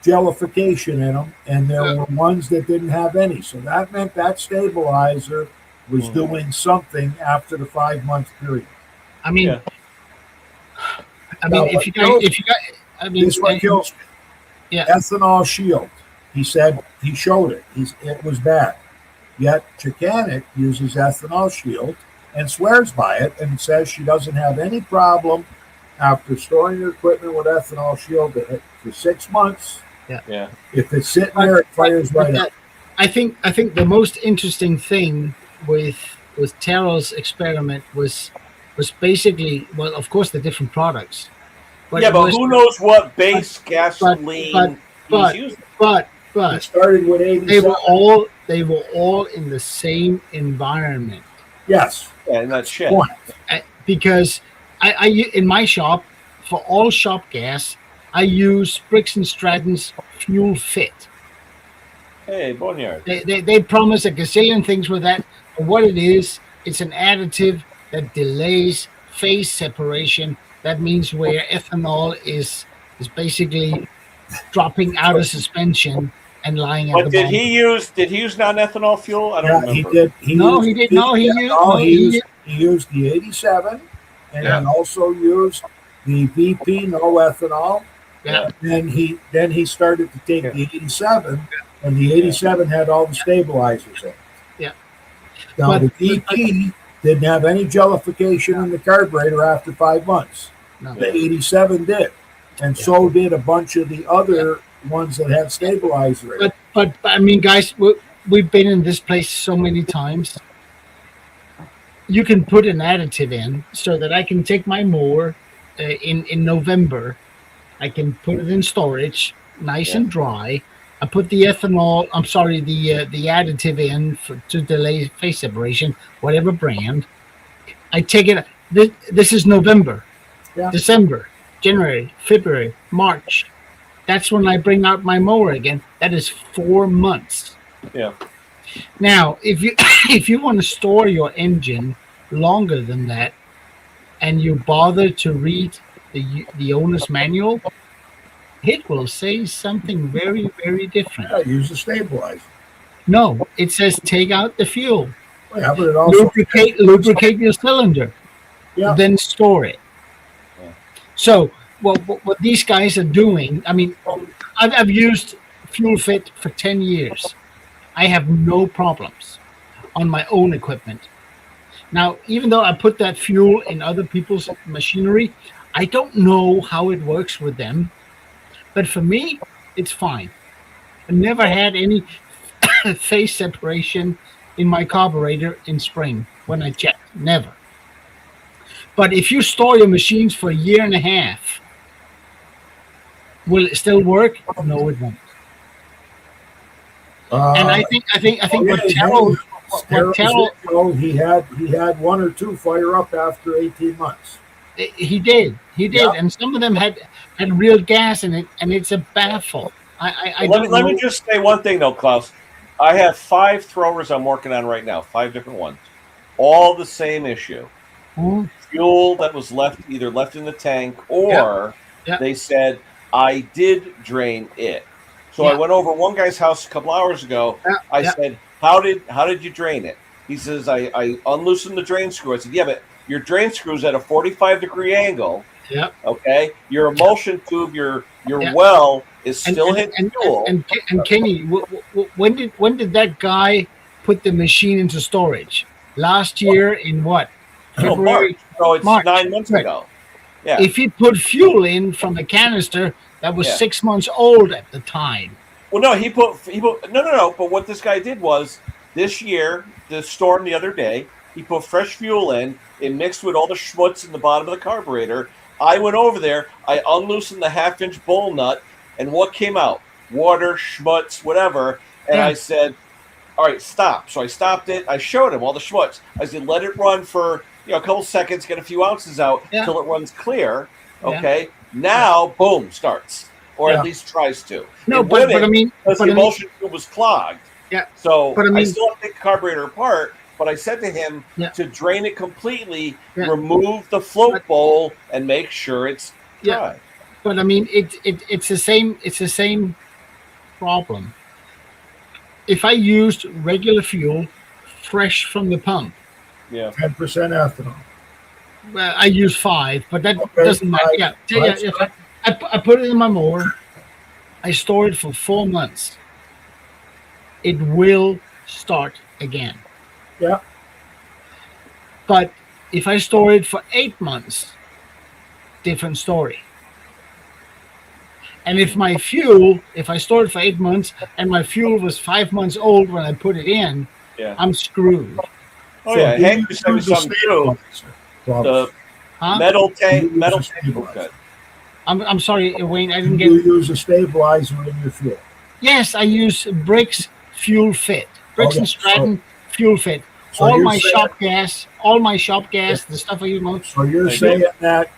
jellification in them, and there were ones that didn't have any. So that meant that stabilizer was doing something after the 5 month period.
I mean, if you guys,
this one kills me. Ethanol shield. He said he showed it. It was bad. Yet Chicanic uses ethanol shield and swears by it, and says she doesn't have any problem after storing her equipment with ethanol shield in it for 6 months.
Yeah.
If it's sitting there, it fires right up.
I think the most interesting thing with Terrell's experiment was basically, well, of course, the different products.
But who knows what base gasoline he's using?
But
it started with 87.
They were all in the same environment.
Yes.
And that's shit.
Because I in my shop, for all shop gas, I use Briggs & Stratton's Fuel Fit.
Hey, Boneyard.
They promise a gazillion things with that. But what it is, it's an additive that delays phase separation. That means where ethanol is basically dropping out of suspension and lying at the bottom.
Did he use non-ethanol fuel? I don't remember.
He did. He used the 87, and he also used the VP no ethanol.
Yeah.
And then he started to take the 87, and the 87 had all the stabilizers in it.
Yeah.
Now the VP didn't have any jellification in the carburetor after 5 months.
No.
The 87 did, and so did a bunch of the other ones that had stabilizer in it.
But I mean, guys, we've been in this place so many times. You can put an additive in so that I can take my mower in November. I can put it in storage, nice and dry. I put the ethanol. I'm sorry, the additive in to delay phase separation, whatever brand. I take it. This is November, December, January, February, March. That's when I bring out my mower again. That is 4 months.
Yeah.
Now, if you want to store your engine longer than that, and you bother to read the owner's manual, it will say something very, very different.
Yeah, use a stabilizer.
No, it says take out the fuel.
Yeah, but it also
lubricate your cylinder.
Yeah.
Then store it. Yeah. So what these guys are doing, I mean, I've used Fuel Fit for 10 years. I have no problems on my own equipment. Now, even though I put that fuel in other people's machinery, I don't know how it works with them. But for me, it's fine. I never had any phase separation in my carburetor in spring when I checked. Never. But if you store your machines for a year and a half, will it still work? No, it won't. And I think what Terrell
he had one or two fire up after 18 months.
he did,
Yeah.
and some of them had real gas in it, and it's a baffle.
Let me just say one thing though, Klaus. I have 5 throwers I'm working on right now, 5 different ones, all the same issue. Fuel that was either left in the tank or they said I did drain it. So I went over one guy's house a couple hours ago. I said, how did you drain it? He says, I unloosened the drain screw. I said, yeah, but your drain screw's at a 45-degree angle.
Yeah.
Okay. Your emulsion tube, your well is still hitting fuel.
And Kenny, when did that guy put the machine into storage? Last year in what? February.
So it's
March.
9 months ago. Yeah.
If he put fuel in from the canister that was 6 months old at the time.
Well, no, he put no. But what this guy did was this year, the storm the other day, he put fresh fuel in. It mixed with all the schmutz in the bottom of the carburetor. I went over there. I unloosened the 1/2-inch bowl nut, and what came out? Water, schmutz, whatever. And I said, "All right, stop." So I stopped it. I showed him all the schmutz. I said, "Let it run for a couple seconds, get a few ounces out till it runs clear." Okay. Now, boom, starts, or at least tries to.
No, but I mean,
because the emulsion tube was clogged.
Yeah.
So
but
I still have to take the carburetor apart. But I said to him to drain it completely, remove the float bowl, and make sure it's dry.
But I mean, it's the same. It's the same problem. If I used regular fuel, fresh from the pump,
10% ethanol.
Well, I use 5, but that doesn't matter. If I put it in my mower, I store it for 4 months. It will start again.
Yeah.
But if I store it for 8 months, different story. And if I store it for 8 months and my fuel was 5 months old when I put it in, I'm screwed.
Oh, yeah. Hank was saying something too. The metal tank. Okay.
I'm sorry, Wayne, I didn't get.
You use a stabilizer in your fuel?
Yes, I use Brix Fuel Fit. Brix and Stratton Fuel Fit.
So
all my shop gas, the stuff I use most.
So you're saying that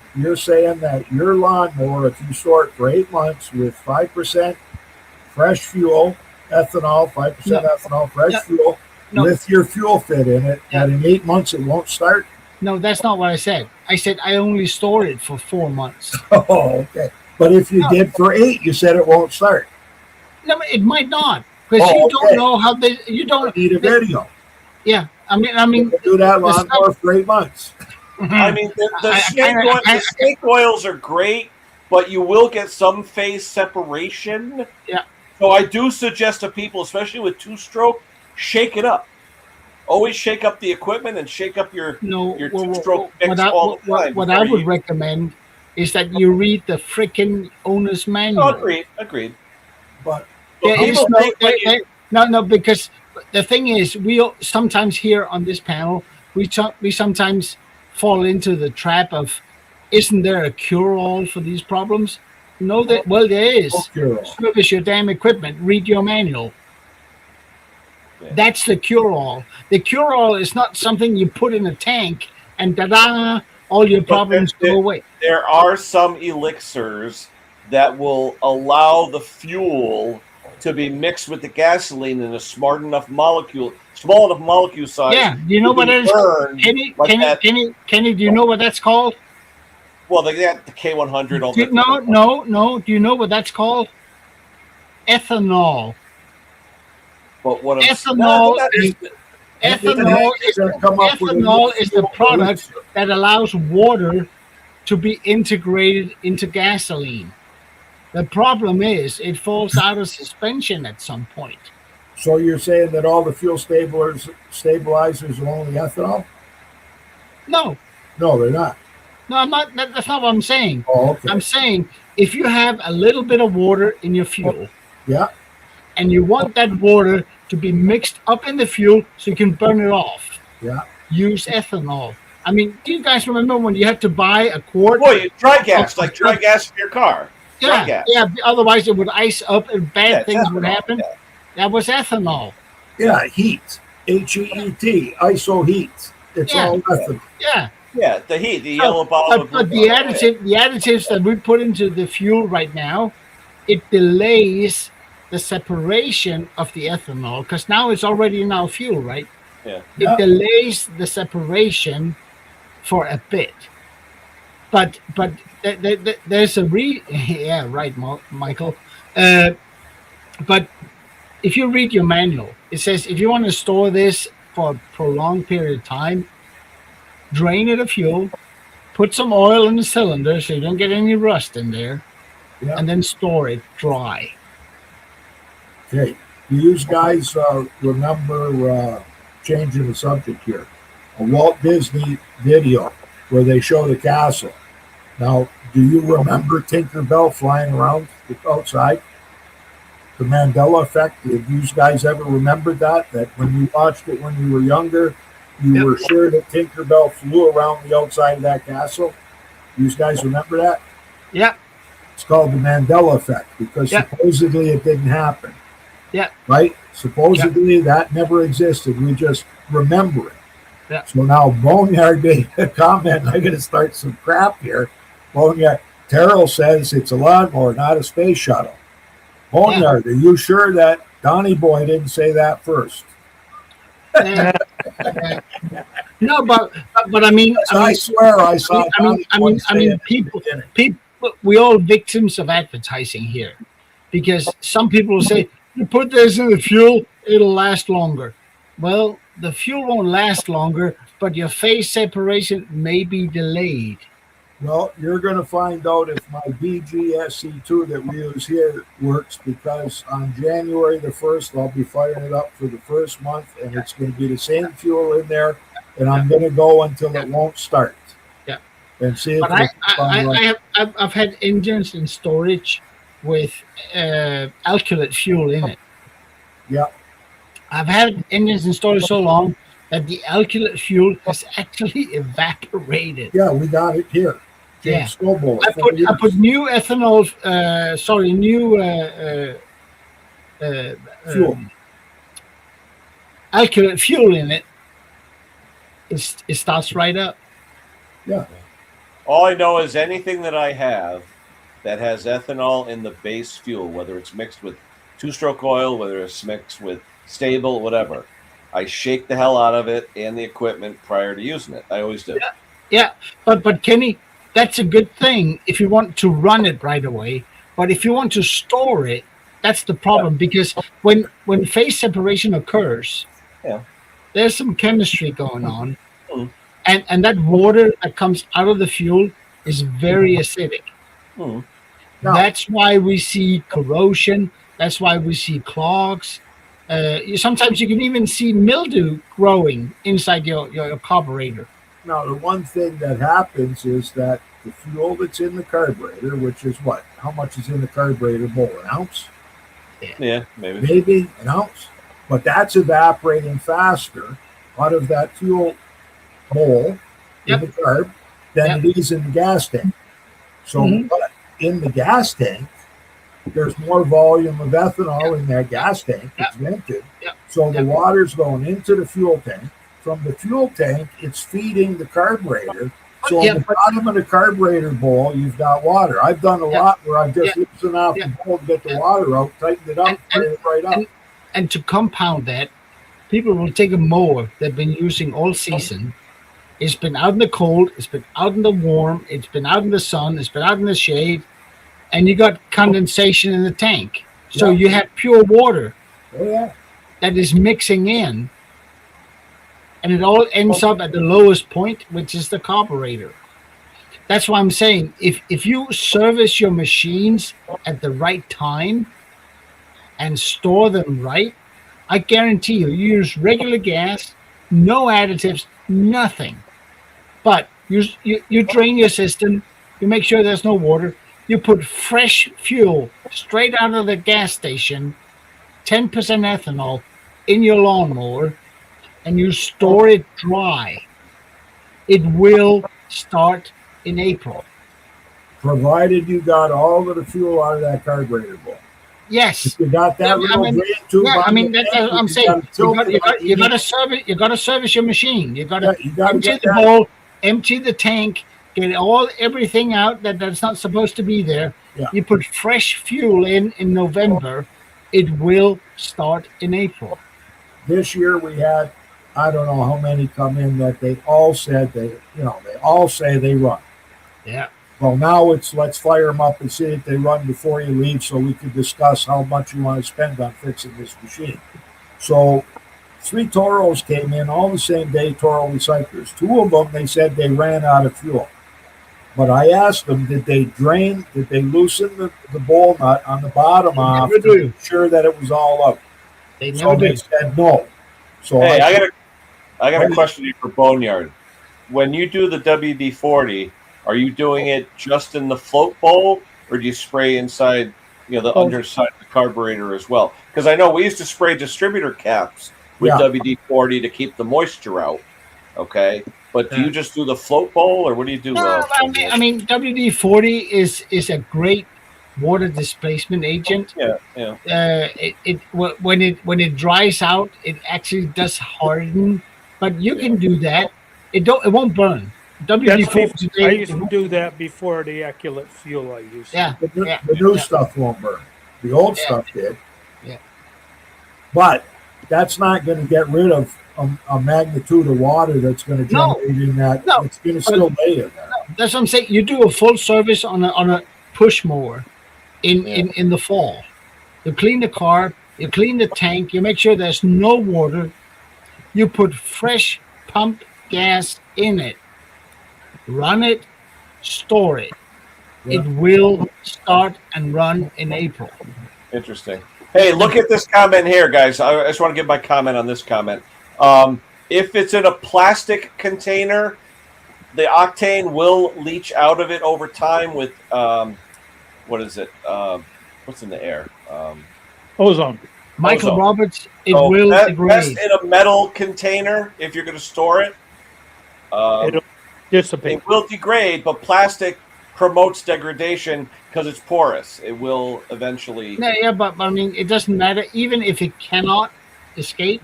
your lawnmower, if you store it for 8 months with 5% fresh fuel, ethanol, 5% ethanol, fresh fuel, with your fuel fit in it, that in 8 months it won't start?
No, that's not what I said. I said I only store it for 4 months.
Oh, okay. But if you did for 8, you said it won't start.
No, it might not, because you don't know how you don't
need a video.
Yeah, I mean,
do that lawnmower for 8 months.
I mean, the snake oils are great, but you will get some phase separation.
Yeah.
So I do suggest to people, especially with 2-stroke, shake it up. Always shake up the equipment and shake up your 2-stroke mix all the time.
What I would recommend is that you read the freaking owner's manual.
Oh, agreed.
But
because the thing is, we sometimes here on this panel, we sometimes fall into the trap of, isn't there a cure-all for these problems? No, there is. Service your damn equipment. Read your manual. That's the cure-all. The cure-all is not something you put in a tank and ta-da, all your problems go away.
There are some elixirs that will allow the fuel to be mixed with the gasoline in a small enough molecule size.
Yeah, do you know what that is? Kenny, do you know what that's called?
Well, they got the K100.
No. Do you know what that's called? Ethanol.
But what
ethanol is the product that allows water to be integrated into gasoline. The problem is it falls out of suspension at some point.
So you're saying that all the fuel stabilizers are only ethanol?
No,
they're not.
No, I'm not. That's not what I'm saying.
Oh, okay.
I'm saying if you have a little bit of water in your fuel, and you want that water to be mixed up in the fuel so you can burn it off, use ethanol. I mean, do you guys remember when you had to buy a quart?
Boy, dry gas in your car.
Yeah. Otherwise, it would ice up and bad things would happen. That was ethanol.
Yeah, heat. HEET. Iso heat. It's all ethanol.
Yeah.
Yeah, the heat, the yellow bottle.
But the additives that we put into the fuel right now, it delays the separation of the ethanol because now it's already in our fuel, right?
Yeah.
It delays the separation for a bit. But there's a yeah, right, Michael. But if you read your manual, it says if you want to store this for a prolonged period of time, drain it of fuel, put some oil in the cylinder so you don't get any rust in there, and then store it dry.
Okay. Do you guys remember, changing the subject here, a Walt Disney video where they show the castle? Now, do you remember Tinkerbell flying around outside? The Mandela effect. Did you guys ever remember that? That when you watched it when you were younger, you were sure that Tinkerbell flew around the outside of that castle? You guys remember that?
Yeah.
It's called the Mandela effect because supposedly it didn't happen.
Yeah.
Right? Supposedly that never existed. We just remember it.
Yeah.
So now Boneyard made a comment. I'm going to start some crap here. Boneyard. Terrell says it's a lawnmower, not a space shuttle. Boneyard, are you sure that Donnie Boy didn't say that first?
No, but I mean,
I swear I saw.
I mean, people, we all victims of advertising here, because some people will say, "You put this in the fuel, it'll last longer." Well, the fuel won't last longer, but your phase separation may be delayed.
Well, you're going to find out if my BGSC2 that we use here works, because on January the 1st, I'll be firing it up for the first month, and it's going to be the same fuel in there, and I'm going to go until it won't start.
Yeah.
And see if
but I've had engines in storage with alkylate fuel in it.
Yeah.
I've had engines in storage so long that the alkylate fuel has actually evaporated.
Yeah, we got it here.
Yeah.
Snowblowers.
I put new ethanol,
fuel.
Alkylate fuel in it. It starts right up.
Yeah.
All I know is anything that I have that has ethanol in the base fuel, whether it's mixed with two-stroke oil, whether it's mixed with stable, whatever, I shake the hell out of it and the equipment prior to using it. I always do.
Yeah. But Kenny, that's a good thing if you want to run it right away. But if you want to store it, that's the problem, because when phase separation occurs, there's some chemistry going on, and that water that comes out of the fuel is very acidic. That's why we see corrosion. That's why we see clogs. Sometimes you can even see mildew growing inside your carburetor.
Now, the one thing that happens is that the fuel that's in the carburetor, which is what? How much is in the carburetor bowl? An ounce?
Yeah, maybe.
Maybe an ounce. But that's evaporating faster out of that fuel bowl in the carb than it is in the gas tank. So but in the gas tank, there's more volume of ethanol in that gas tank. It's vented. So the water's going into the fuel tank. From the fuel tank, it's feeding the carburetor. So on the bottom of the carburetor bowl, you've got water. I've done a lot where I've just loosened off the bowl to get the water out, tightened it up, right up.
And to compound that, people will take a mower they've been using all season. It's been out in the cold, it's been out in the warm, it's been out in the sun, it's been out in the shade, and you got condensation in the tank. So you have pure water that is mixing in, and it all ends up at the lowest point, which is the carburetor. That's why I'm saying, if you service your machines at the right time and store them right, I guarantee you use regular gas, no additives, nothing. But you drain your system, you make sure there's no water, you put fresh fuel straight out of the gas station, 10% ethanol in your lawnmower, and you store it dry. It will start in April.
Provided you got all of the fuel out of that carburetor bowl.
Yes.
If you got that
Yeah, I mean,
drain tube
yeah,
on
I mean
the
that's
tank,
what I'm
you
saying.
gotta tilt it like
You got to service your machine. You got to
you gotta
empty
get
the
that.
bowl, empty the tank, get everything out that's not supposed to be there.
Yeah.
You put fresh fuel in November, it will start in April.
This year we had, I don't know how many come in that they all said they all say they run.
Yeah.
Well, now it's let's fire them up and see if they run before you leave, so we can discuss how much you want to spend on fixing this machine. So 3 Toros came in all the same day, Toro recyclers. 2 of them, they said they ran out of fuel. But I asked them, did they loosen the bowl nut on the bottom off to make sure that it was all up?
They never
They
do.
said no. So
hey, I got a question for Boneyard. When you do the WD-40, are you doing it just in the float bowl, or do you spray inside, the underside of the carburetor as well? Because I know we used to spray distributor caps with WD-40 to keep the moisture out. Okay, but do you just do the float bowl, or what do you do?
No, I mean WD-40 is a great water displacement agent.
Yeah.
When it dries out, it actually does harden, but you can do that. It won't burn. WD-40 today.
I used to do that before the Eculate fuel I used.
Yeah.
The new stuff won't burn. The old stuff did.
Yeah.
But that's not going to get rid of a magnitude of water that's going to generate in that.
No.
It's going to still lay in there.
That's what I'm saying. You do a full service on a push mower in the fall. You clean the car, you clean the tank, you make sure there's no water. You put fresh pumped gas in it. Run it, store it.
Yeah.
It will start and run in April.
Interesting. Hey, look at this comment here, guys. I just want to give my comment on this comment. If it's in a plastic container, the octane will leach out of it over time with what is it? What's in the air?
Ozone.
Michael
Ozone.
Roberts, it will degrade.
Best in a metal container if you're going to store it.
It'll dissipate.
It will degrade, but plastic promotes degradation because it's porous. It will eventually.
Yeah, but I mean, it doesn't matter. Even if it cannot escape,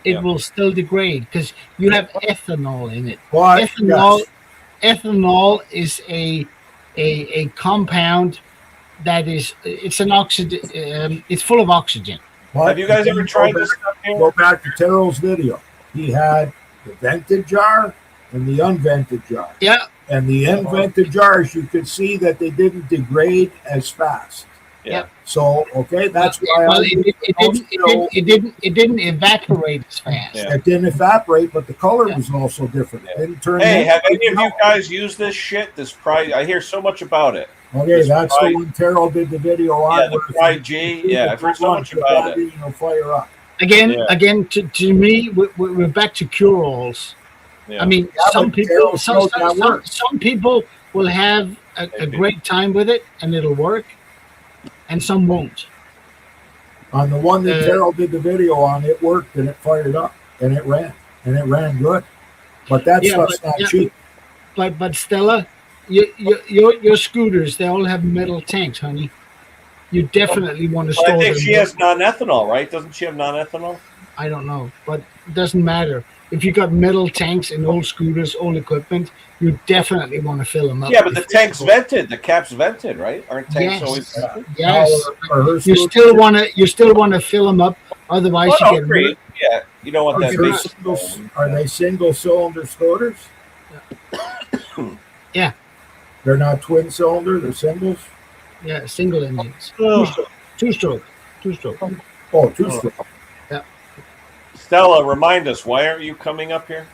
it will still degrade because you have ethanol in it.
But,
Ethanol is a compound that it's an oxygen. It's full of oxygen.
But
have you guys ever tried this stuff here?
Go back to Terrell's video. He had the vented jar and the unvented jar.
Yeah.
And the unvented jars, you could see that they didn't degrade as fast.
Yeah.
So that's why
it didn't evaporate as fast.
Yeah.
It didn't evaporate, but the color was also different. It didn't turn.
Hey, have any of you guys used this shit? This Pride? I hear so much about it.
Okay,
this
that's
Pride,
the one Terrell did the video on.
Yeah, the Pride G. Yeah, I've heard so much about it.
Fire up.
Again, to me, we're back to cure-alls.
Yeah.
I mean, some people will have a great time with it and it'll work, and some won't.
On the one that Terrell did the video on, it worked and it fired up and it ran good. But that stuff's not cheap.
But Stella, your scooters, they all have metal tanks, honey. You definitely want to store them.
I think she has non-ethanol, right? Doesn't she have non-ethanol?
I don't know, but it doesn't matter. If you got metal tanks in old scooters, old equipment, you definitely want to fill them up.
Yeah, but the tank's vented, the cap's vented, right? Aren't tanks always?
Yes. You still want to fill them up, otherwise you get rid.
Yeah, you don't want that.
Are they single cylinder scooters?
Yeah.
They're not twin cylinder. They're singles.
Yeah, single engines. Two stroke.
Oh, two stroke.
Stella, remind us, why aren't you coming up here?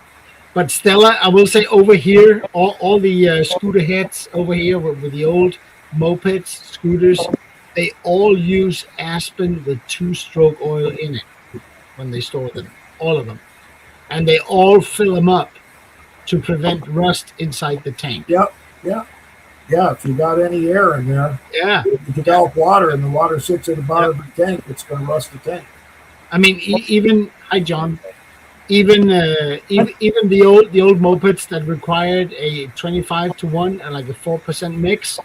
But Stella, I will say over here, all the scooter heads over here with the old mopeds, scooters, they all use Aspen with 2-stroke oil in it when they store them, all of them. And they all fill them up to prevent rust inside the tank.
Yep. If you got any air in there, if you develop water and the water sits at the bottom of the tank, it's going to rust the tank.
I mean, even hi John, even the old mopeds that required a 25-to-1 and like a 4% mix,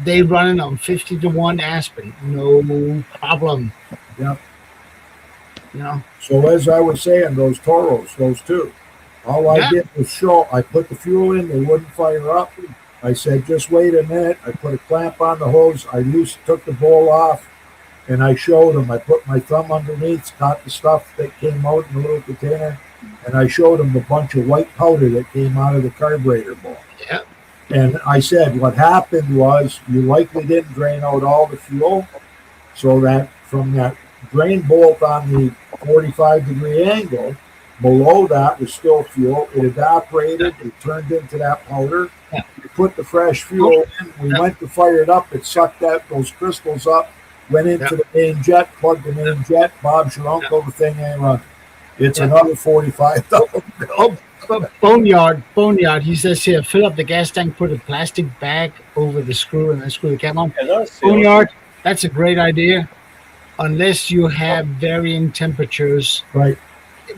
they running on 50-1 Aspen, no problem.
Yep.
You know.
So as I was saying, those Toros, those two, all I did was I put the fuel in, they wouldn't fire up. I said, just wait a minute. I put a clamp on the hose. I took the bowl off, and I showed them. I put my thumb underneath, caught the stuff that came out in the little container, and I showed them the bunch of white powder that came out of the carburetor bowl.
Yeah.
And I said, what happened was you likely didn't drain out all the fuel, so that from that drain bolt on the 45-degree angle, below that was still fuel. It evaporated. It turned into that powder.
Yeah.
We put the fresh fuel in. We went to fire it up. It sucked those crystals up, went into the main jet, plugged the main jet. Bob's your uncle. The thing ain't running. It's another $45.
Boneyard. He says here, fill up the gas tank, put a plastic bag over the screw, and then screw the cap on. Boneyard, that's a great idea, unless you have varying temperatures,
right,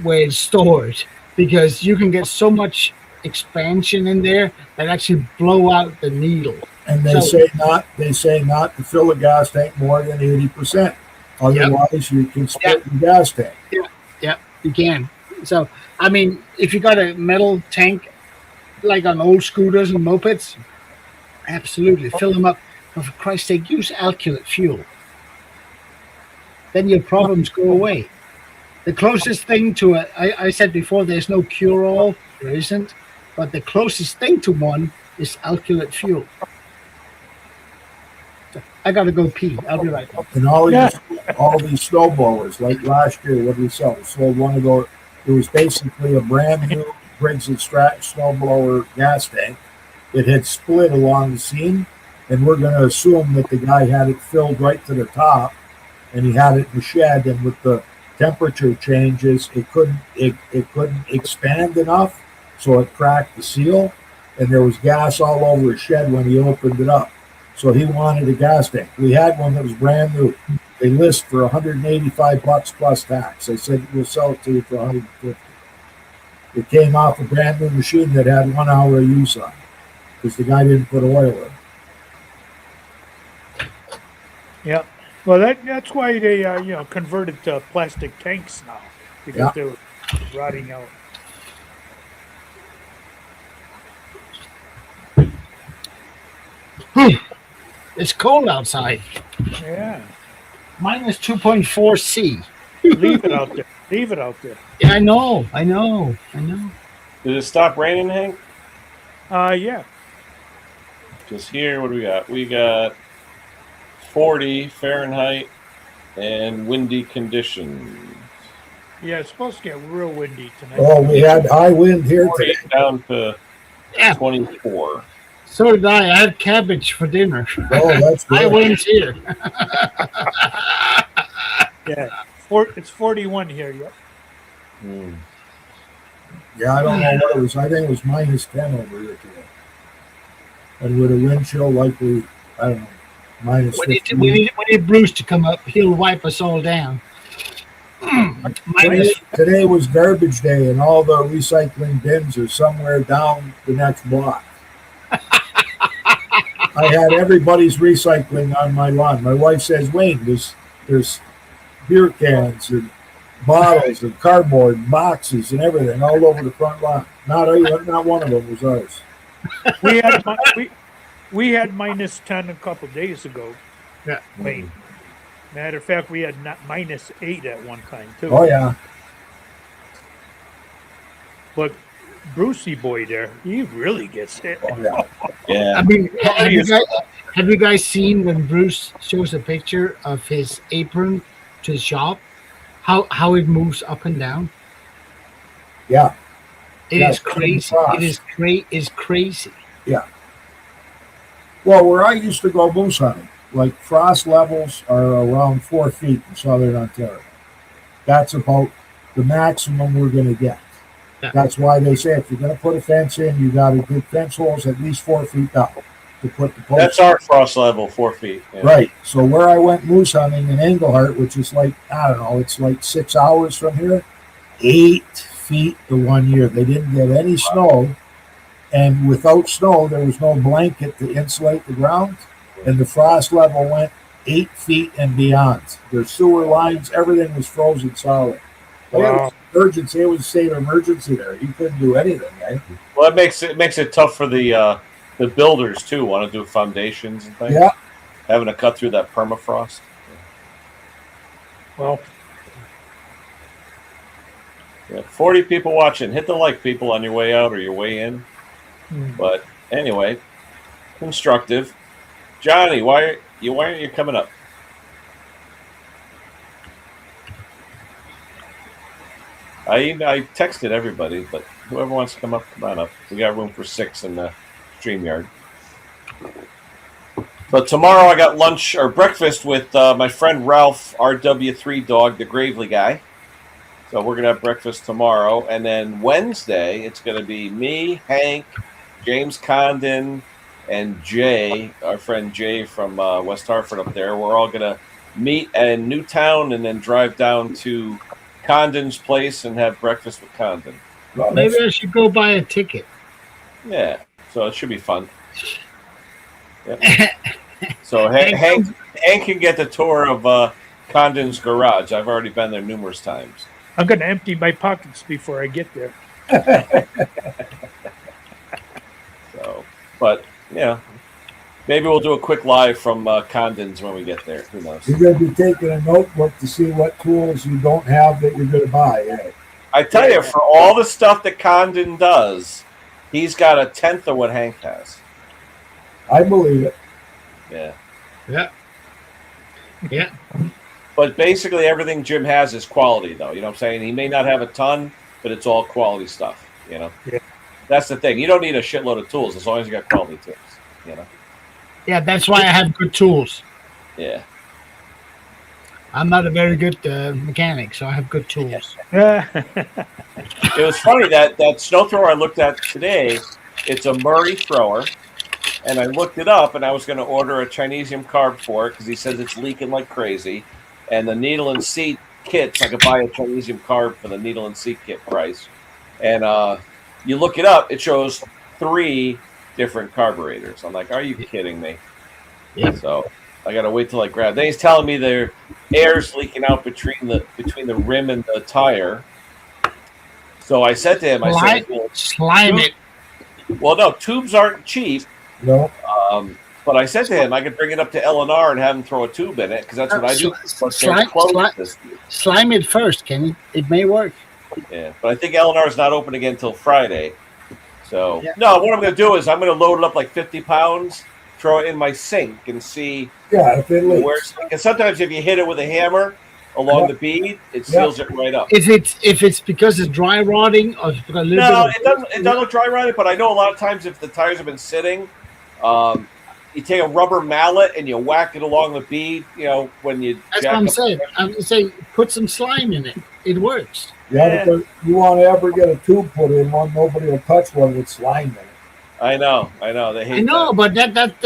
where it's stored, because you can get so much expansion in there that actually blow out the needle.
And they say not to fill the gas tank more than 80%. Otherwise, you can split the gas tank.
Yeah, you can. So, I mean, if you got a metal tank, like on old scooters and mopeds, absolutely fill them up. But for Christ's sake, use alkylate fuel. Then your problems go away. The closest thing to it, I said before, there's no cure-all. There isn't. But the closest thing to one is alkylate fuel. So I got to go pee. I'll be right back.
And all these snowblowers, like last year, what did we sell? We sold one of those. It was basically a brand new Briggs & Stratton snowblower gas tank. It had split along the seam, and we're going to assume that the guy had it filled right to the top, and he had it in the shed, and with the temperature changes, it couldn't expand enough, so it cracked the seal, and there was gas all over his shed when he opened it up. So he wanted a gas tank. We had one that was brand new. They list for $185 plus tax. They said we'll sell it to you for $150. It came off a brand new machine that had 1 hour of use on it because the guy didn't put oil in.
Yeah. Well, that's why they converted to plastic tanks now, because they were rotting out.
It's cold outside.
Yeah.
Minus 2.4 C.
Leave it out there. Leave it out there.
Yeah, I know.
Did it stop raining, Hank?
Yeah.
Because here, what do we got? We got 40 Fahrenheit and windy conditions.
Yeah, it's supposed to get real windy tonight.
Oh, we had high wind here today.
Down to 24.
So did I. I had cabbage for dinner.
Oh, that's good.
I winds here.
Yeah. It's 41 here. Yep.
Yeah, I don't know what it was. I think it was minus 10 over here today. And with a wind chill likely, I don't know, minus 15.
We need Bruce to come up. He'll wipe us all down.
Today was garbage day, and all the recycling bins are somewhere down the next block. I had everybody's recycling on my lawn. My wife says, Wayne, there's beer cans and bottles and cardboard and boxes and everything all over the front lawn. Not one of them was ours.
We had minus 10 a couple days ago.
Yeah.
Wayne. Matter of fact, we had minus 8 at one time too.
Oh yeah.
But Brucey boy there, he really gets hit.
Oh yeah.
Yeah.
I mean, have you guys seen when Bruce shows a picture of his apron to his shop? How it moves up and down?
Yeah.
It is crazy. It is crazy.
Yeah. Well, where I used to go moose hunting, like frost levels are around 4 feet in southern Ontario. That's about the maximum we're going to get.
Yeah.
That's why they say if you're going to put a fence in, you got to dig fence holes at least 4 feet down to put the post.
That's our frost level, 4 feet. Yeah.
Right. So where I went moose hunting in Englehart, which is like, I don't know, it's like 6 hours from here, 8 feet the 1 year. They didn't get any snow. And without snow, there was no blanket to insulate the ground. and the frost level went 8 feet and beyond. Their sewer lines, everything was frozen solid. But it was emergency. It was a state of emergency there. You couldn't do anything, right?
Well, it makes it tough for the builders too. Want to do foundations and things.
Yeah.
Having to cut through that permafrost.
Well,
yeah, 40 people watching. Hit the like, people, on your way out or your way in. But anyway, constructive. Johnny, why aren't you coming up? I texted everybody, but whoever wants to come up, come on up. We got room for 6 in the StreamYard. But tomorrow I got lunch or breakfast with my friend Ralph, RW3 Dog, the Gravely guy. So we're going to have breakfast tomorrow. And then Wednesday, it's going to be me, Hank, James Condon, and Jay, our friend Jay from West Hartford up there. We're all going to meet in Newtown and then drive down to Condon's place and have breakfast with Condon.
Maybe I should go buy a ticket.
Yeah, so it should be fun. Yep. So Hank can get the tour of Condon's garage. I've already been there numerous times.
I'm going to empty my pockets before I get there.
So, but yeah, maybe we'll do a quick live from Condon's when we get there. Who knows?
You're going to be taking a notebook to see what tools you don't have that you're going to buy. Yeah.
I tell you, for all the stuff that Condon does, he's got 1/10 of what Hank has.
I believe it.
Yeah.
But basically everything Jim has is quality, though. You know what I'm saying? He may not have a ton, but it's all quality stuff, you know?
Yeah.
That's the thing. You don't need a shitload of tools as long as you got quality tools, you know?
Yeah, that's why I have good tools.
Yeah.
I'm not a very good mechanic, so I have good tools.
It was funny that snow thrower I looked at today, it's a Murray thrower, and I looked it up, and I was going to order a Chinesium carb for it because he says it's leaking like crazy, and the needle and seat kits, I could buy a Chinesium carb for the needle and seat kit price, and you look it up, it shows 3 different carburetors. I'm like, are you kidding me?
Yeah.
So I got to wait till I grab. Then he's telling me their air's leaking out between the rim and the tire. So I said to him, I said, well,
slime it.
Well, no, tubes aren't cheap.
No.
But I said to him, I could bring it up to LNR and have him throw a tube in it because that's what I do.
Slime it first, Kenny. It may work.
Yeah, but I think LNR is not open again until Friday. So no, what I'm going to do is I'm going to load it up like 50 pounds, throw it in my sink, and see
if it leaks.
Where it's, because sometimes if you hit it with a hammer along the bead, it seals it right up.
If it's because it's dry rotting or it's a little
it doesn't look dry rotting, but I know a lot of times if the tires have been sitting, you take a rubber mallet and you whack it along the bead. You know when you.
That's what I'm saying. I'm saying put some slime in it. It works.
Yeah, because you want to ever get a tube put in one, nobody will touch one with slime in it.
I know. They hate.
I know, but that.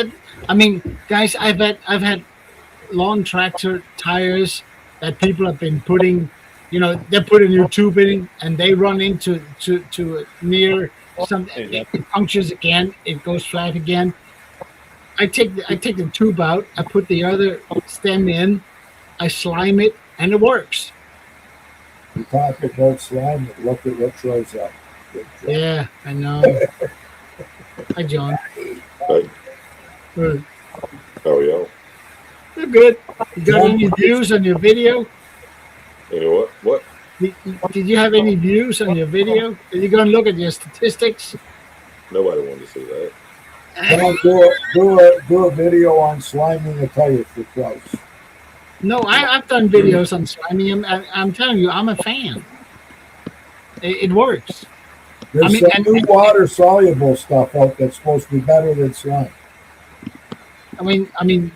I mean, guys, I've had lawn tractor tires that people have been putting. You know, they put a new tube in and they run into near something. It punctures again. It goes flat again. I take the tube out. I put the other stem in. I slime it, and it works.
You talk about slime, and look at what shows up.
Yeah, I know. Hi, John.
Hi.
Good.
How are you?
You're good. You got any views on your video?
You know what?
Did you have any views on your video? Are you going to look at your statistics?
Nobody wanted to see that.
Do a video on sliming a tire for price.
No, I've done videos on sliming them. I'm telling you, I'm a fan. It works.
There's some new water-soluble stuff out that's supposed to be better than slime.
I mean,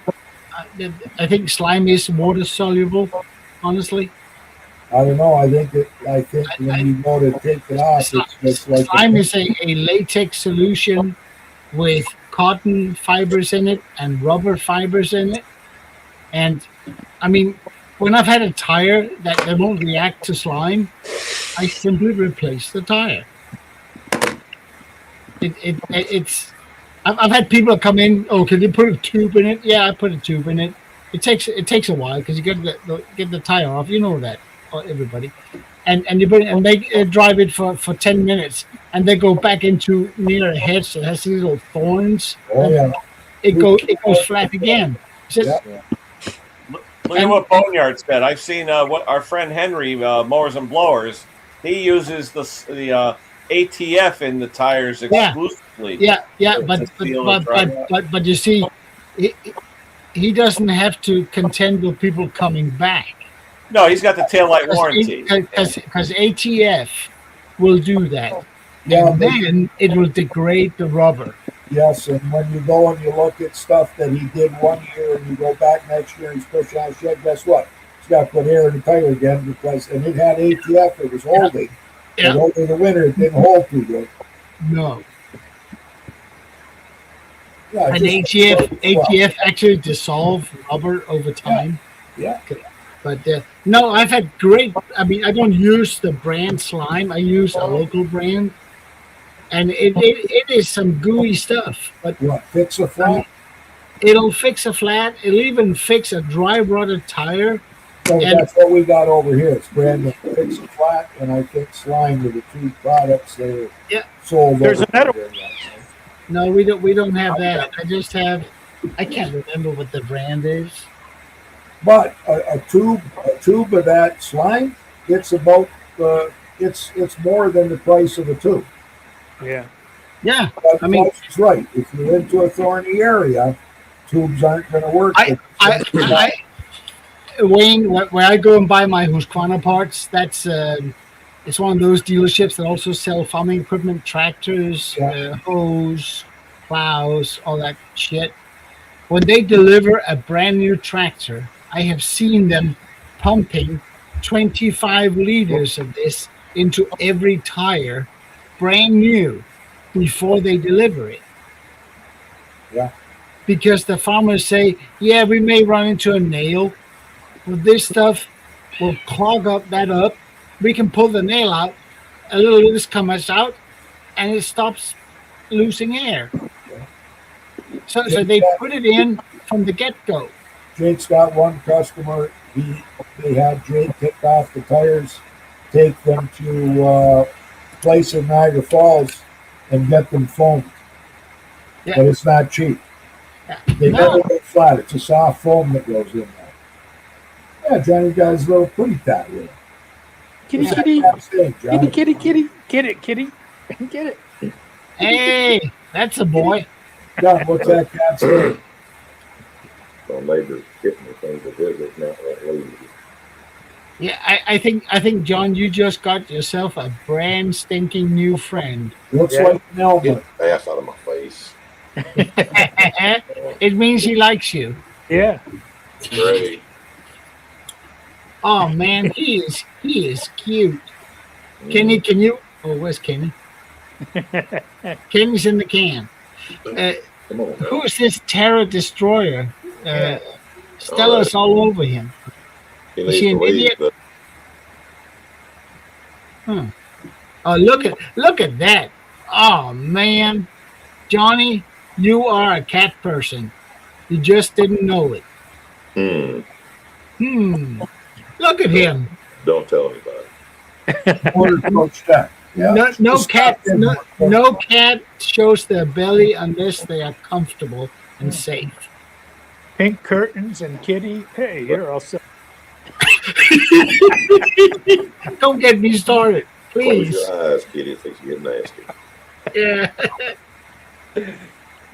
I think slime is water-soluble, honestly.
I don't know. I think when you go to take it off, it's just like
slime is a latex solution with cotton fibers in it and rubber fibers in it. And I mean, when I've had a tire that won't react to slime, I simply replace the tire. It's I've had people come in. Oh, can you put a tube in it? Yeah, I put a tube in it. It takes a while because you got to get the tire off. You know that, everybody. And you put it, and they drive it for 10 minutes, and they go back into near a hedge that has these little thorns.
Oh yeah.
It goes flat again. So,
Yeah.
Look at what Boneyard said. I've seen what our friend Henry, Mowers and Blowers, he uses the ATF in the tires exclusively.
Yeah, but you see, he doesn't have to contend with people coming back.
No, he's got the taillight warranty.
Because ATF will do that.
Yeah,
And then it will degrade the rubber.
Yes, and when you go and you look at stuff that he did one year and you go back next year and he's pushing on shed, guess what? He's got to put air in the tire again and it had ATF, it was holding.
Yeah.
But over the winter, it didn't hold too good.
No.
Yeah,
And ATF actually dissolve rubber over time.
Yeah.
But no, I've had great. I mean, I don't use the brand slime. I use a local brand, and it is some gooey stuff. But
What, fix a flat?
it'll fix a flat. It'll even fix a dry rotted tire.
So
and-
that's what we got over here. It's brand new fix a flat, and I think slime with the two products that are sold.
There's
over
another-
there.
No, we don't have that. I just have. I can't remember what the brand is.
But a tube of that slime, it's about it's more than the price of a tube.
Yeah.
Yeah,
But
I mean-
it's right. If you're into a thorny area, tubes aren't going to work.
Wayne, where I go and buy my Husqvarna parts, that's it's one of those dealerships that also sell farming equipment, tractors, hose, plows, all that shit. When they deliver a brand new tractor, I have seen them pumping 25 liters of this into every tire, brand new, before they deliver it.
Yeah.
Because the farmers say, yeah, we may run into a nail, but this stuff will clog that up. We can pull the nail out, a little of this comes out, and it stops losing air. So they put it in from the get-go.
Jake's got one customer. They had Jake take off the tires, take them to a place in Niagara Falls, and get them foamed.
Yeah.
But it's not cheap. They never go flat. It's a soft foam that goes in there. Yeah, Johnny got his little pretty tat with him.
Kitty,
What's
kitty,
that cat saying, Johnny?
kitty, kitty, get it, kitty, get it.
Hey, that's a boy.
John, what's that cat saying?
My neighbor's getting the things to visit, not that lady.
Yeah, I think John, you just got yourself a brand stinking new friend.
Looks
Yeah.
like an elbow.
Get the ass out of my face.
It means he likes you.
Yeah.
It's great.
Oh man, he is cute. Kenny, can you? Oh, where's Kenny? Kenny's in the can.
Come on,
Who
man.
is this Terror Destroyer? Stella's all over him.
He
is
needs
she
to
an
leave,
idiot?
but
Oh, look at that. Oh man, Johnny, you are a cat person. You just didn't know it. Look at him.
don't tell anybody.
Border Coach Jack. Yeah.
No
Just
cat.
stop in.
No cat shows their belly unless they are comfortable and safe.
Pink curtains and kitty. Hey, you're all set.
Don't get me started,
Close
please.
your eyes, kitty, things get nasty.
Yeah.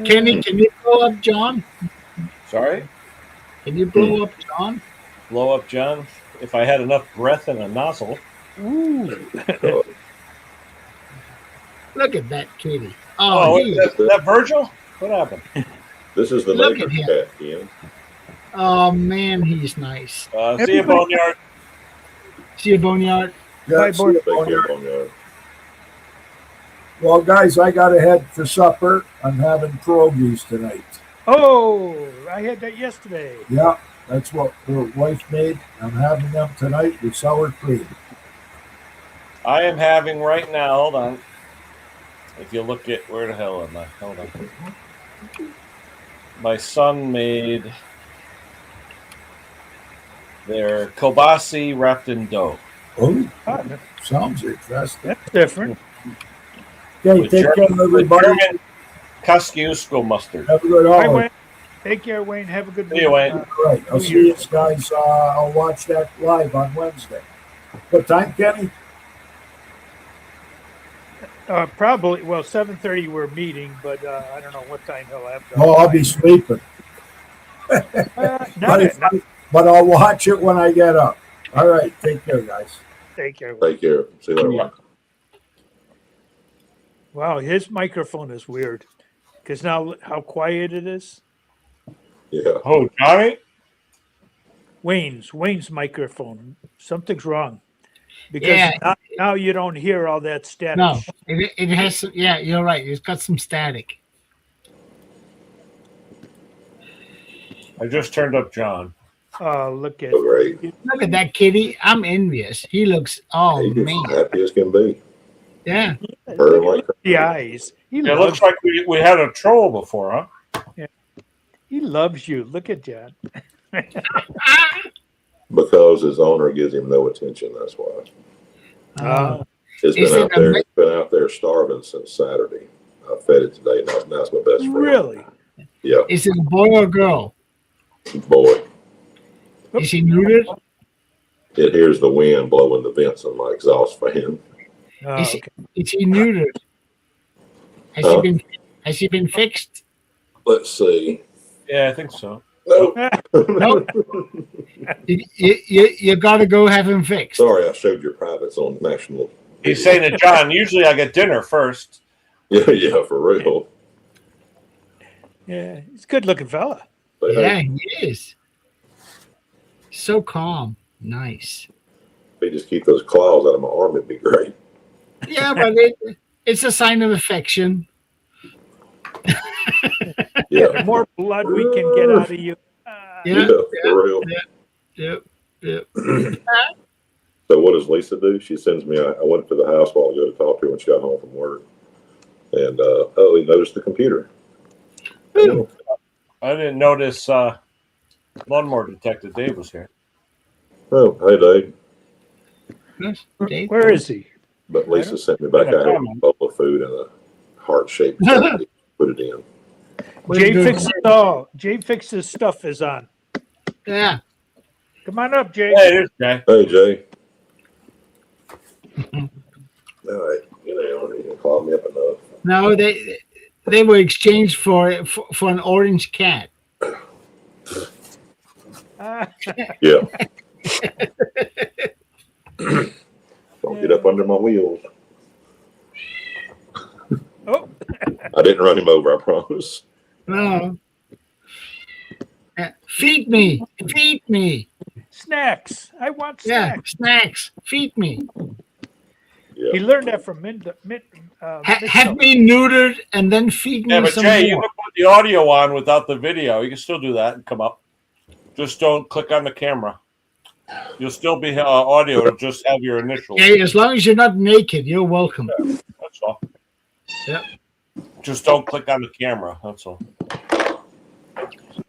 Kenny, can you blow up John?
Sorry?
Can you blow up John?
Blow up John? If I had enough breath in a nozzle.
Ooh.
Oh,
Look at that kitty.
Oh,
Oh,
is that Virgil? What happened?
this is the
Look
neighbor's
at him.
cat, Ken.
oh man, he's nice.
See you,
Everybody-
Boneyard.
See you, Boneyard.
Yeah,
Bye,
see
boy.
you,
Thank you,
Boneyard.
Boneyard.
Well, guys, I got to head for supper. I'm having pierogies tonight.
Oh, I had that yesterday.
Yeah, that's what her wife made. I'm having them tonight with sour cream.
I am having right now, hold on. If you look at, where the hell am I? Hold on. my son made their kielbasa wrapped in dough.
Oh,
Oh,
sounds interesting.
that's different.
Okay,
With
take care,
German, with
everybody.
German Kosciuszko mustard.
Have a good
Bye,
holiday.
Wayne. Take care, Wayne. Have a good
See you, Wayne.
All right, I'll see you guys. I'll watch that live on Wednesday. What time, Kenny?
Probably, well, 7:30 we're meeting, but I don't know what time he'll have to.
Oh, I'll be sleeping. But I'll watch it when I get up. All right, take care, guys.
Take care.
Take care. See you later.
Wow, his microphone is weird. Because now how quiet it is.
Yeah.
Oh, Johnny?
Wayne's microphone. Something's wrong. Because now you don't hear all that static.
No, it has. Yeah, you're right. It's got some static.
I just turned up John.
Oh, look at
Great.
Look at that kitty. I'm envious. He looks. Oh
He's
man.
happy as can be.
Yeah.
Purring like
the eyes.
It looks like we had a troll before, huh?
He loves you. Look at John.
because his owner gives him no attention. That's why. It's been out there starving since Saturday. I fed it today. Now it's my best friend.
Really?
Yeah.
Is it a boy or a girl?
Boy.
Is he neutered?
It hears the wind blowing the vents on my exhaust fan.
Is he neutered? Has he been fixed?
Let's see.
Yeah, I think so.
Nope.
Nope. You got to go have him fixed.
Sorry, I showed your privates on national.
He's saying to John, usually I get dinner first.
Yeah, for real.
Yeah, he's a good looking fella.
But
yeah, he is. So calm. Nice.
If he just keep those claws out of my arm, it'd be great.
Yeah, but it's a sign of affection.
Yeah.
The more blood we can get out of you.
Yeah, for real.
Yep.
So what does Lisa do? She sends me, I went to the house while ago to talk to her when she got home from work. And, he noticed the computer.
Ooh.
I didn't notice Lawnmower Detective Dave was here.
Oh, hey, Dave.
Where is he?
But Lisa sent me back out a bowl of food and a heart-shaped candy. Put it in.
Jay fixes stuff is on.
Yeah.
Come on up, Jay.
Hey, there's Jay.
Hey, Jay. All right. You can call me up enough.
No, they were exchanged for an orange cat.
Yeah. Don't get up under my wheels.
Oh.
I didn't run him over, I promise.
No. Feed me. Feed me.
Snacks. I want
Yeah,
snacks.
snacks. Feed me.
Yeah.
He learned that from
Have me neutered and then feed me
Yeah, but
some
Jay, you
more.
can put the audio on without the video. You can still do that and come up. Just don't click on the camera. You'll still be audio. It'll just have your initials.
Yeah, as long as you're not naked, you're welcome.
Yeah, that's all.
Yep.
Just don't click on the camera. That's all.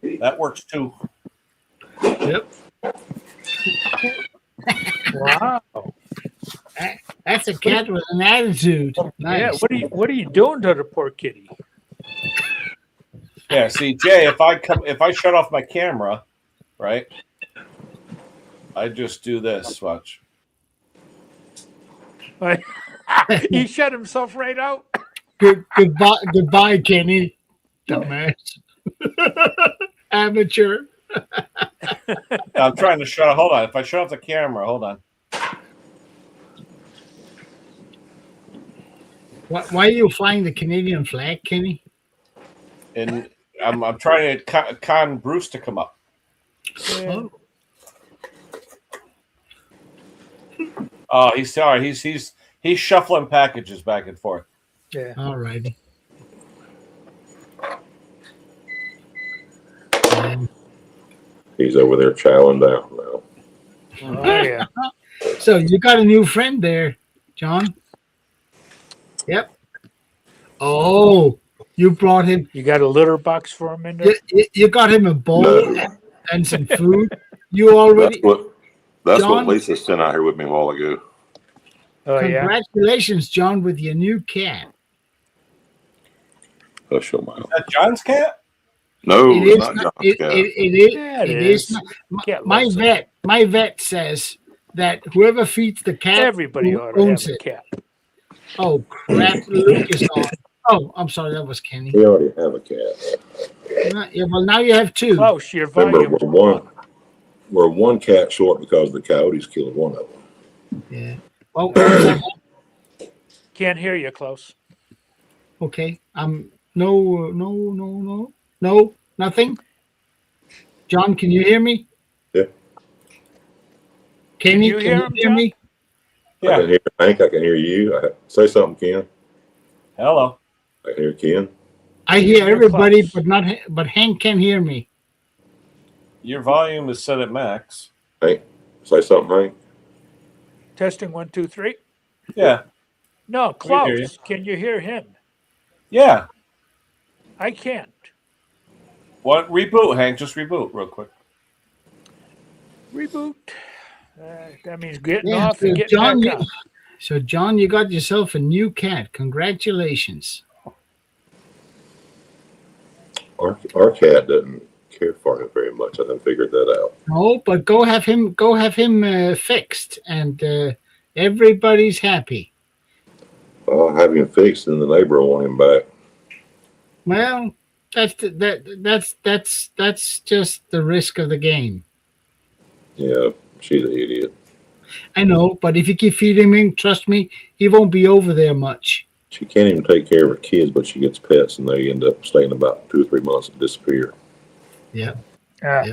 That works too.
Yep.
Wow.
That's a cat with an attitude.
Yeah.
Nice.
What are you doing to the poor kitty?
Yeah. See, Jay, if I shut off my camera, right? I just do this. Watch.
He shut himself right out.
Goodbye, Kenny. Dumbass. Amateur.
I'm trying to shut. Hold on. If I shut off the camera, hold on.
Why are you flying the Canadian flag, Kenny?
And I'm trying to con Bruce to come up.
Yeah.
Oh, he's sorry. He's shuffling packages back and forth.
Yeah.
All righty.
He's over there chowing down now.
Oh, yeah.
So you got a new friend there, John? Yep. Oh, You brought him.
You got a litter box for him in there?
You got him a bowl
No.
and some food. You already.
That's
John?
what Lisa sent out here with me a while ago.
Oh, yeah.
Congratulations, John, with your new cat.
Hush your mouth.
Is that John's cat?
No,
It
it's
is
not
not-
John's cat.
Yeah,
it is not.
Cat
My
loves it.
vet says that whoever feeds the cat
Everybody ought to
owns
have a
it.
cat.
Oh crap! Luke is on. Oh, I'm sorry, that was Kenny.
We already have a cat.
Yeah, well, now you have two.
Close, your
Remember,
volume.
we're one cat short because the coyotes killed one of them.
Yeah. Oh, what was that?
Can't hear you, Klaus.
Okay. No, nothing. John, can you hear me?
Yeah.
Kenny,
you
can
hear
you
him,
hear
John?
me?
I
Yeah.
can hear Hank. I can hear you. Say something, Ken.
Hello.
I can hear Ken.
I hear
You're
everybody,
close.
but Hank can hear me.
Your volume is set at max.
Hank, say something, Hank.
Testing 1, 2, 3.
Yeah.
No,
We hear you.
Klaus, can you hear him?
Yeah.
I can't.
What? Reboot, Hank. Just reboot real quick.
Reboot. That means getting
Yeah,
off and
so
getting
John,
back on.
So, John, you got yourself a new cat. Congratulations.
Our cat doesn't care for him very much. I haven't figured that out.
No, but go have him fixed, and everybody's happy.
I'll have him fixed, and the neighbor will want him back.
Well, that's just the risk of the game.
Yeah, she's an idiot.
I know, but if you keep feeding him, trust me, he won't be over there much.
She can't even take care of her kids, but she gets pets, and they end up staying about 2 or 3 months and disappear.
Yeah.
Now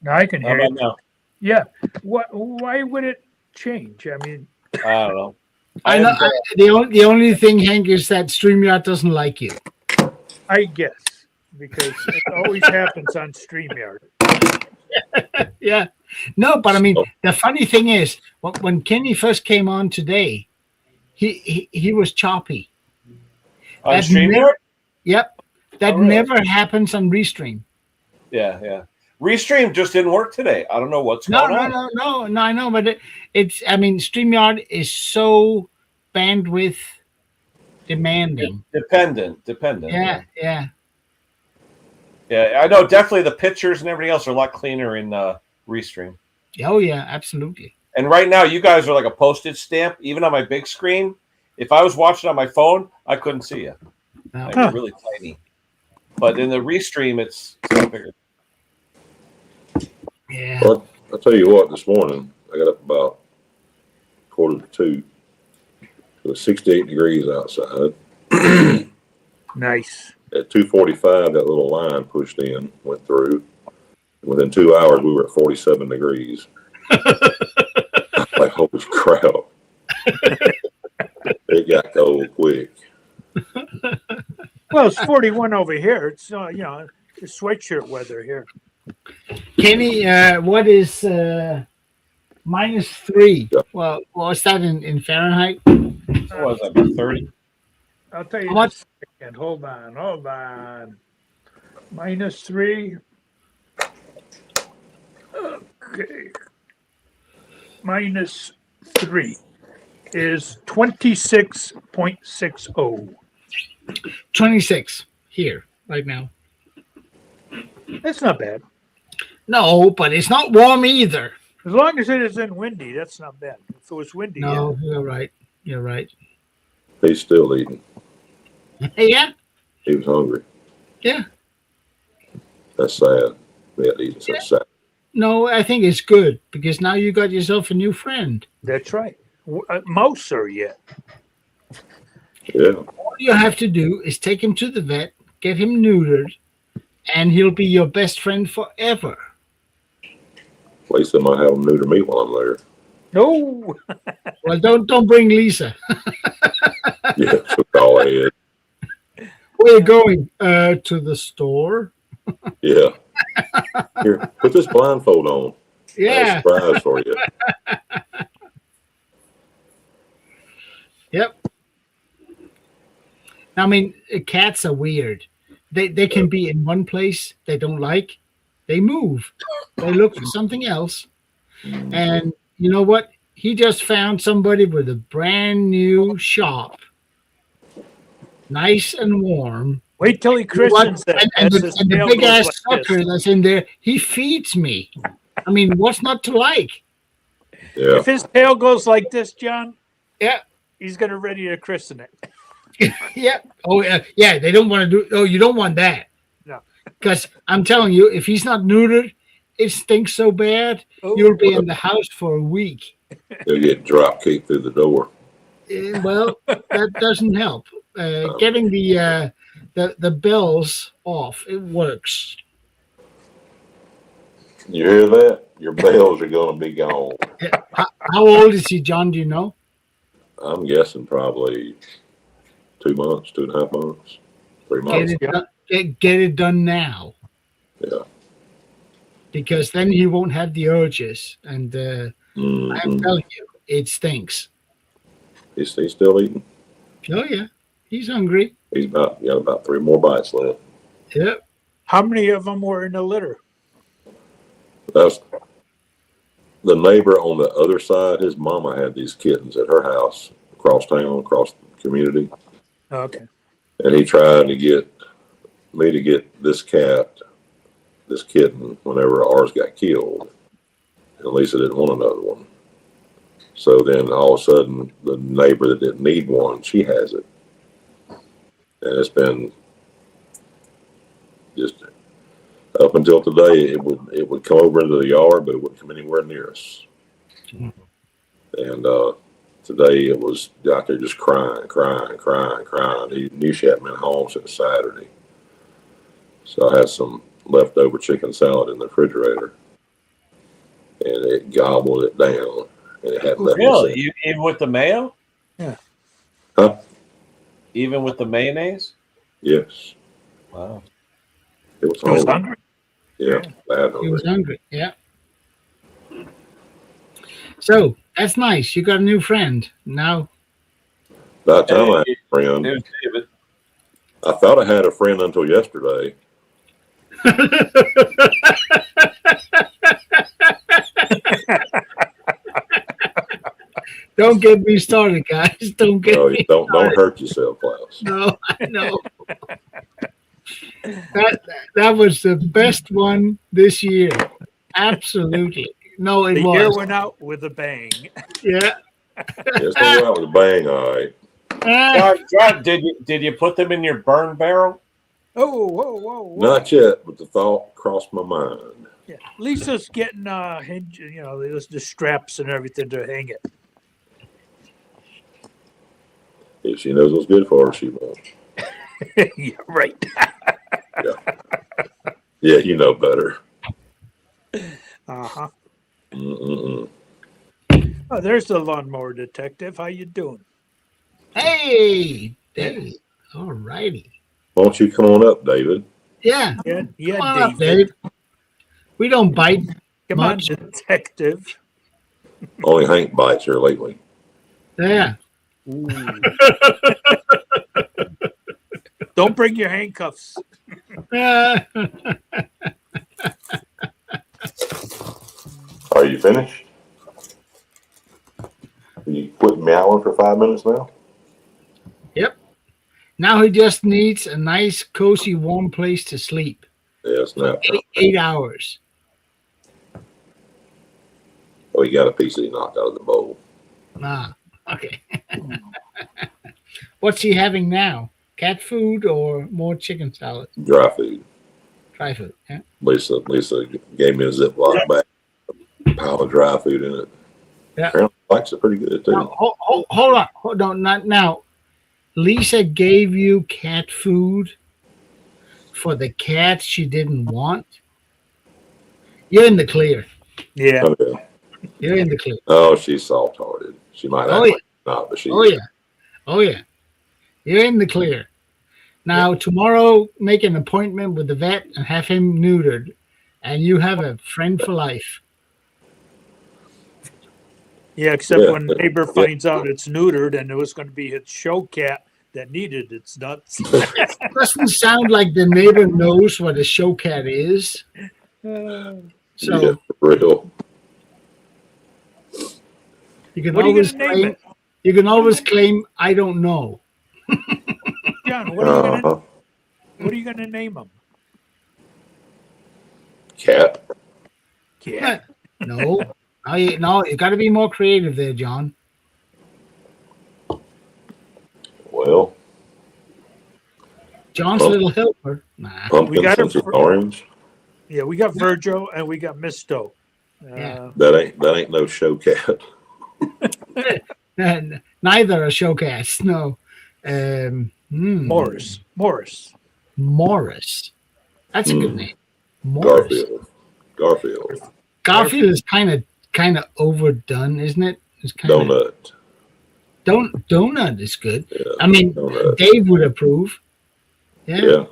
I can
How
hear
about
you.
now?
Yeah. Why would it change? I mean,
I don't know.
I know. The only thing, Hank, is that StreamYard doesn't like you.
I guess, because it always happens on StreamYard.
Yeah. No, but I mean, the funny thing is, when Kenny first came on today, he was choppy.
On
That
StreamYard?
Yep. That
Oh, really?
never happens on Restream.
Yeah. Restream just didn't work today. I don't know what's going on.
No, I know, but it's I mean, StreamYard is so bandwidth demanding.
Dependent.
Yeah.
Yeah, I know. Definitely the pictures and everything else are a lot cleaner in Restream.
Oh, yeah, absolutely.
And right now, you guys are like a postage stamp. Even on my big screen, if I was watching on my phone, I couldn't see you.
No.
Like, you're really tiny. But in the Restream, it's a lot bigger.
Yeah.
Well, I'll tell you what, this morning, I got up about 1:45. It was 68 degrees outside.
Nice.
At 2:45, that little line pushed in, went through. Within 2 hours, we were at 47 degrees. Like, holy crap. It got cold quick.
Well, it's 41 over here. It's it's sweatshirt weather here.
Kenny, what is -3?
Yeah.
Well, what's that in Fahrenheit?
What was that, about 30?
I'll tell you
How much?
in a second. Hold on. -3. Okay. -3 is 26.60.
26 here right now.
That's not bad.
No, but it's not warm either.
As long as it isn't windy, that's not bad. If it was windy,
No, you're right. You're right.
He's still eating.
Yeah.
He was hungry.
Yeah.
That's sad. We had to eat. That's sad.
No, I think it's good because now you got yourself a new friend.
that's right. Most are yet.
Yeah.
All you have to do is take him to the vet, get him neutered, and he'll be your best friend forever.
At least I might have him neuter me while I'm there.
No.
Well, don't bring Lisa.
Yeah, that's all I had.
Where are you going? To the store.
Yeah. Here, put this blindfold on. I have a
Yeah.
surprise for you.
Yep. I mean, cats are weird. They can be in one place they don't like. They move. They look for something else. And you know what? He just found somebody with a brand new shop, nice and warm.
Wait till he christens it.
And
As
the,
his
and the
tail
big
goes
ass
like
sucker
this.
that's in there, he feeds me. I mean, what's not to like?
Yeah.
If his tail goes like this, John,
Yeah.
he's gonna ready to christen it.
Yeah. Oh, yeah. They don't want to do. Oh, you don't want that.
No.
Because I'm telling you, if he's not neutered, it stinks so bad.
Oh.
You'll be in the house for a week.
He'll get drop kicked through the door.
Well, that doesn't help. Getting the bells off, it works.
You hear that? Your bells are going to be gone.
How old is he, John? Do you know?
I'm guessing probably 2 months, 2.5 months, 3 months.
Get it done now.
Yeah.
Because then he won't have the urges. And I'm telling you, it stinks.
He's still eating.
Oh, yeah. He's hungry.
He's about 3 more bites left.
Yep.
How many of them were in the litter?
That's the neighbor on the other side. His mama had these kittens at her house across town, across the community.
Okay.
And he tried to get me to get this kitten, whenever ours got killed. And Lisa didn't want another one. So then all of a sudden, the neighbor that didn't need one, she has it. And it's been just up until today, it would come over into the yard, but it wouldn't come anywhere near us. And today it was out there just crying. He knew she hadn't been home since Saturday. So I had some leftover chicken salad in the refrigerator, and it gobbled it down. And it hadn't left
Really? Even with the mayo?
Yeah.
Huh?
Even with the mayonnaise?
Yes.
Wow.
It was
He was
hungry.
hungry.
Yeah, bad
He was
hungry.
hungry. Yeah. So that's nice. You got a new friend now.
By the time I had
Hey,
a friend,
it was David.
I thought I had a friend until yesterday.
Don't get me started, guys. Don't get
No,
me
don't
started.
hurt yourself, Klaus.
No, I know. That was the best one this year. Absolutely. No, it
The year
was.
went out with a bang.
Yeah.
It's going out with a bang, all right.
John, did you put them in your burn barrel?
Oh, whoa.
Not yet, but the thought crossed my mind.
Yeah. Lisa's getting hinge, the straps and everything to hang it.
If she knows what's good for her, she won't.
Yeah, right.
Yeah, you know better.
Uh-huh.
Mm-mm-mm.
Oh, there's the lawnmower detective. How you doing?
Hey, Dave. All righty.
Why don't you come on up, David?
Yeah.
Yeah,
Come on up,
David.
Dave. We don't bite.
Come
much.
on, detective.
Only Hank bites here lately.
Yeah.
Ooh. Don't bring your handcuffs.
Are you finished? You quit meowing for 5 minutes now?
Yep. Now he just needs a nice, cozy, warm place to sleep.
Yeah, it's nap time.
8 hours.
Oh, he got a piece that he knocked out of the bowl.
Okay. What's he having now? Cat food or more chicken salad?
Dry food.
Dry food. Yeah.
Lisa gave me a Ziploc bag, a pile of dry food in it.
Yeah.
Apparently likes it pretty good too.
Now, hold on. Not now. Lisa gave you cat food for the cat she didn't want. You're in the clear.
Yeah.
Oh, yeah.
You're in the clear.
Oh, she's soft-hearted. She might act like not, but she.
Oh yeah. You're in the clear. Now tomorrow, make an appointment with the vet and have him neutered, and you have a friend for life.
Yeah, except
Yeah.
when neighbor finds out it's neutered and it was going to be his show cat that needed its nuts.
Doesn't sound like the neighbor knows what a show cat is. So
Yeah, for real.
you can
What are you
always
gonna name
claim.
it?
You can always claim I don't know.
John, what are
Uh-huh.
you gonna name him?
Cat.
Cat.
No, you got to be more creative there, John.
Well,
John's
Oh.
little helper. Nah.
pumpkin
got
since
it
it's
for-
orange.
Yeah, we got Virgil and we got Misto.
Yeah.
That ain't no show cat.
And neither are showcast. No.
Morris.
Morris. That's a good
Hmm.
name. Morris.
Garfield.
Garfield is kind of overdone, isn't it? It's kind of
Donut.
Donut is good.
Yeah.
I mean,
Donut.
Dave would approve. Yeah.
Yeah.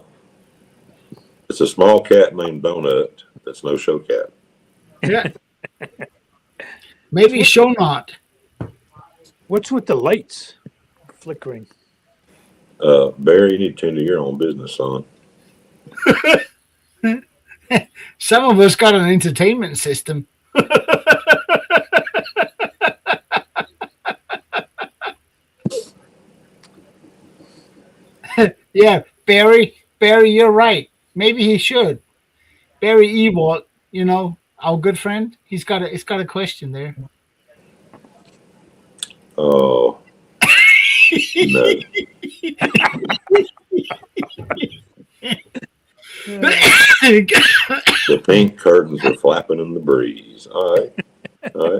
It's a small cat named Donut. That's no show cat.
Yeah. Maybe show not.
What's with the lights flickering?
Barry, you need to tend to your own business, son.
Some of us got an entertainment system. Yeah, Barry, you're right. Maybe he should. Barry Ewald, our good friend, he's got a question there.
Oh. No. The pink curtains are flapping in the breeze. All right.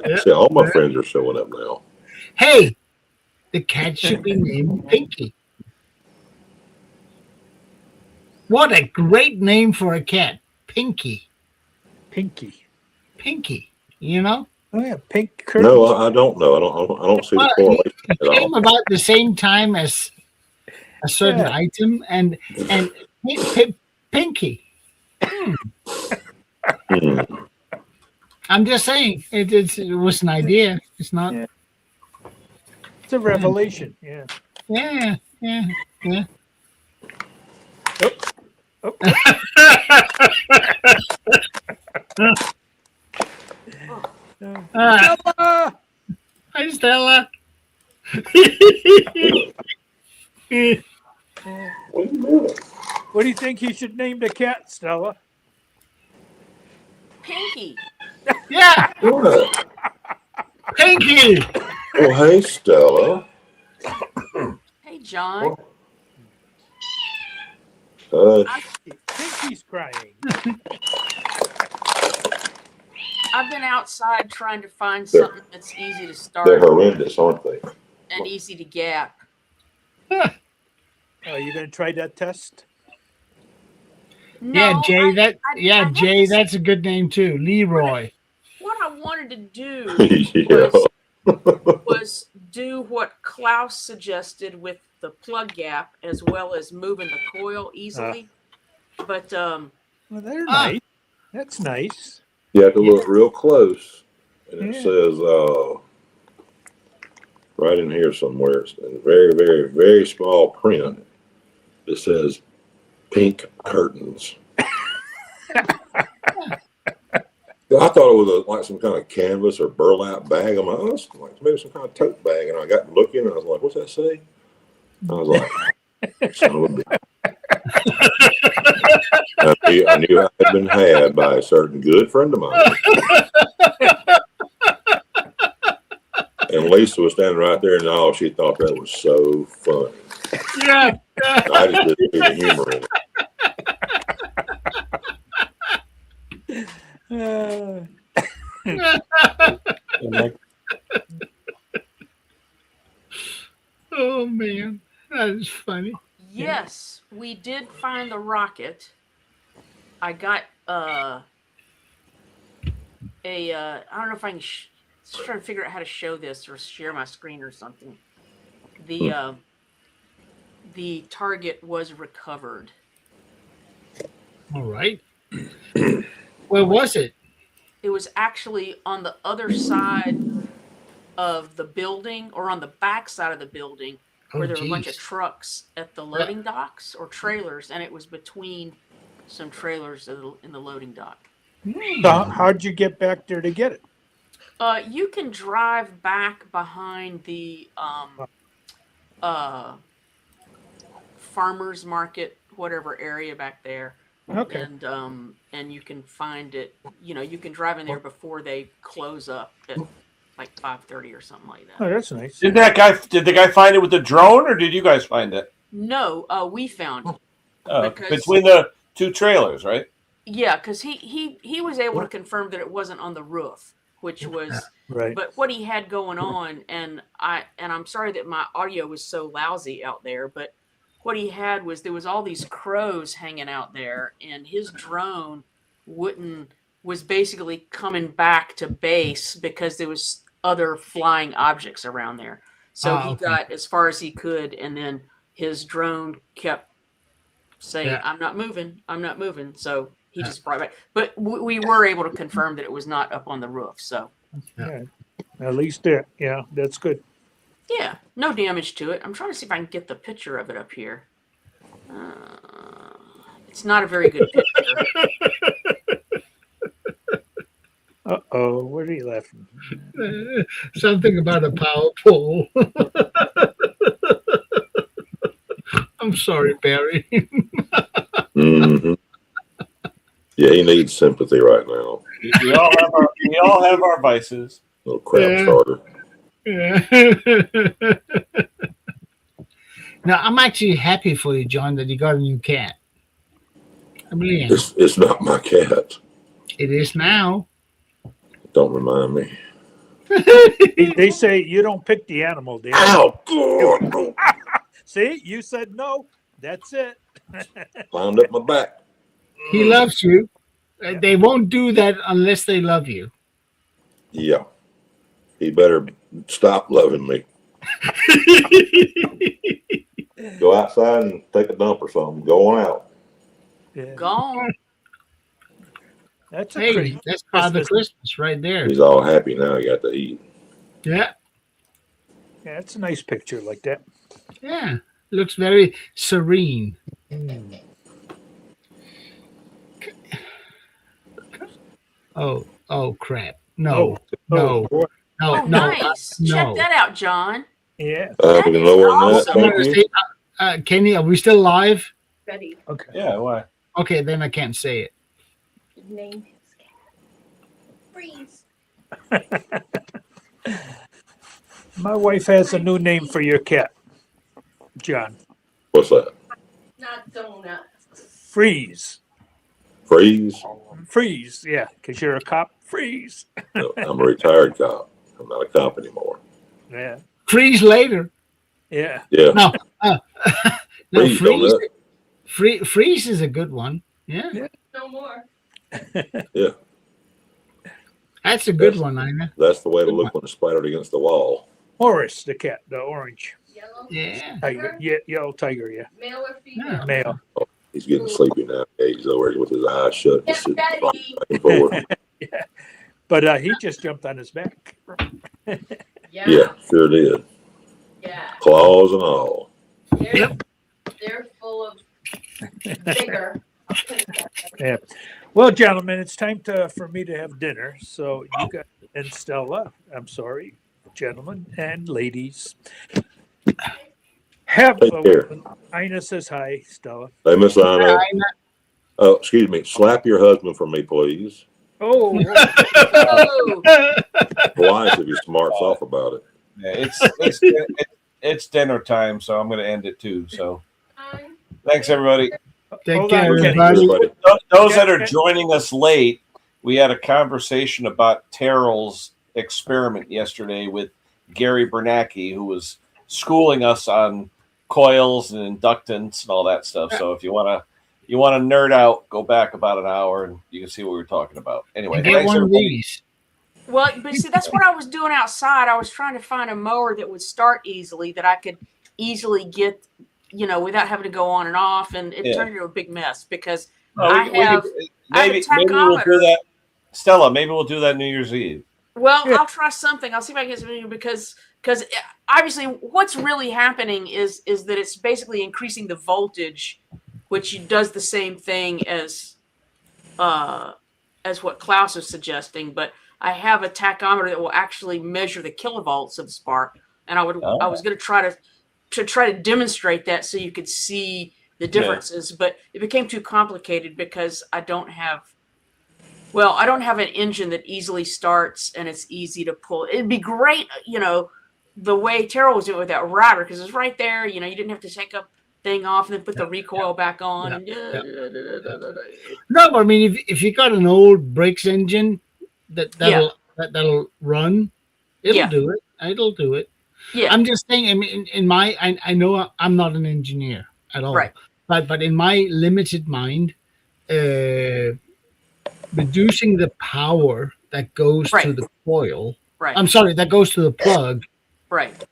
Yeah.
See, all my friends are showing up now.
Hey, the cat should be named Pinky. What a great name for a cat. Pinky.
Pinky.
Oh
yeah, pink curtains.
No, I don't know. I don't see the correlation
it
at
came
all.
about the same time as a certain item and Pinky.
Hmm.
I'm just saying it was an idea. It's not.
Yeah. It's a revelation. Yeah.
Yeah.
Oh. Stella!
Hi, Stella.
What do you think he should name the cat, Stella?
Pinky.
Yeah,
What?
Pinky.
Well, hey, Stella.
Hey, John.
Pinky's crying.
I've been outside trying to find something that's easy to
They're
start
horrendous, aren't they?
and easy to gap.
Are you going to try that test?
Yeah,
No,
Jay.
I had
Jay.
this-
That's a good name too. Leroy.
What I wanted to do
Yeah.
was do what Klaus suggested with the plug gap, as well as moving the coil easily. But
Well, they're nice. That's nice.
You have to look real close, and it
Yeah.
says right in here somewhere. It's in very, very, very small print. It says pink curtains. I thought it was like some kind of canvas or burlap bag. I'm like, oh, it's like maybe some kind of tote bag. And I got looking, and I was like, what's that say? I was like, son of a bitch. I knew I had been had by a certain good friend of mine. And Lisa was standing right there, and all she thought that was so funny.
Yeah.
I just didn't see the humor in it.
Oh man, that is funny.
yes, we did find the rocket. I got I don't know if I can. Just trying to figure out how to show this or share my screen or something. The target was recovered.
All right. Where was it?
It was actually on the other side of the building, or on the back side of the building, where there were a bunch of
geez.
trucks at the loading docks or trailers, and it was between some trailers in the loading dock.
So how'd you get back there to get it?
You can drive back behind the farmers market, whatever area back there.
Okay.
And you can find it. You can drive in there before they close up at like 5:30 or something like that.
Oh, that's nice.
Did the guy find it with the drone, or did you guys find it?
No, we found it.
Between the two trailers, right?
Yeah, because he was able to confirm that it wasn't on the roof, which was
right.
But what he had going on, and I'm sorry that my audio was so lousy out there, but what he had was there was all these crows hanging out there, and his drone was basically coming back to base because there was other flying objects around there. So he got as far as he could, and then his drone kept saying, I'm not moving. So he just brought it back. But we were able to confirm that it was not up on the roof. So
at least there. Yeah, that's good.
yeah, no damage to it. I'm trying to see if I can get the picture of it up here. It's not a very good picture.
Uh-oh, what are you laughing?
Something about a power pole. I'm sorry, Barry.
Mm-hmm. Yeah, he needs sympathy right now.
We all have our vices.
Little crap starter.
Yeah. Now, I'm actually happy for you, John, that you got a new cat. I really am.
It's not my cat.
It is now.
Don't remind me.
They say you don't pick the animal, Dan.
Ow! God.
See, you said no. That's it.
Climbed up my back.
He loves you. They won't do that unless they love you.
Yeah. He better stop loving me. Go outside and take a dump or something. Go on out.
Yeah.
Gone.
That's a
Hey,
pretty
that's Father Christmas right there.
He's all happy now. He got to eat.
Yeah.
Yeah, it's a nice picture like that.
Yeah. Looks very serene. Oh, crap. No. No.
boy.
No.
Oh,
No.
nice.
no.
Check that out, John.
Yeah.
That
We can
is
lower that.
awesome.
Thank you.
Kenny, are we still live?
Betty,
Okay.
Yeah, why?
Okay, then I can't say it.
name his cat. Freeze.
My wife has a new name for your cat, John.
What's that?
Not donut.
Freeze.
Freeze?
Freeze. Yeah, because you're a cop. Freeze.
No, I'm a retired cop. I'm not a cop anymore.
Yeah.
Freeze later.
Yeah.
Yeah.
No. No,
Freeze, don't
freeze.
let-
Freeze is a good one. Yeah.
No more.
Yeah.
That's a good one, Ina.
That's the way to look when it's splattered against the wall.
Horace, the cat, the orange
Yellow.
Yeah.
tiger. Yeah, yellow tiger. Yeah.
Male or female?
Male.
He's getting sleepy now. He's over with his eyes shut.
Yeah,
Just sitting
Betty.
back and forth.
Yeah. But he just jumped on his back.
Yeah.
Yeah, sure did.
Yeah.
Claws and all.
They're full of vigor.
Yeah. Well, gentlemen, it's time for me to have dinner. So you guys and Stella, I'm sorry, gentlemen and ladies. Have
Take care.
Ina says hi, Stella.
Hey, Miss Ina.
Ina.
Oh, excuse me. Slap your husband for me, please.
Oh,
Oh,
Wise if he smarts off about it.
Yeah, it's dinner time, so I'm going to end it too. So thanks, everybody.
Take
Hold
care,
on, Kenny.
everybody.
Everybody.
Those that are joining us late, we had a conversation about Terrell's experiment yesterday with Gary Bernanke, who was schooling us on coils and inductance and all that stuff. So if you want to nerd out, go back about an hour and you can see what we were talking about. Anyway,
Get
thanks,
one of
everybody.
these.
well, but see, that's what I was doing outside. I was trying to find a mower that would start easily, that I could easily get, without having to go on and off. And it turned into a big mess because I have a
Maybe we'll
tachometer.
do that. Stella, maybe we'll do that New Year's Eve.
Well,
Yeah.
I'll try something. I'll see if I can get something because because obviously what's really happening is that it's basically increasing the voltage, which does the same thing as what Klaus is suggesting. But I have a tachometer that will actually measure the kilovolts of the spark, and I was going to try to demonstrate that so you could see the differences. Yeah. But it became too complicated because I don't have an engine that easily starts and it's easy to pull. It'd be great, the way Terrell was doing with that router, because it's right there. You didn't have to take a thing off and then put the recoil back on.
No, I mean, if you got an old brakes engine that'll run, it'll do it. It'll do it. Yeah. I'm just saying. I mean, I know I'm not an engineer at all, right? But in my limited mind, reducing the power that goes to the coil. Right. I'm sorry, that goes to the plug.
Right.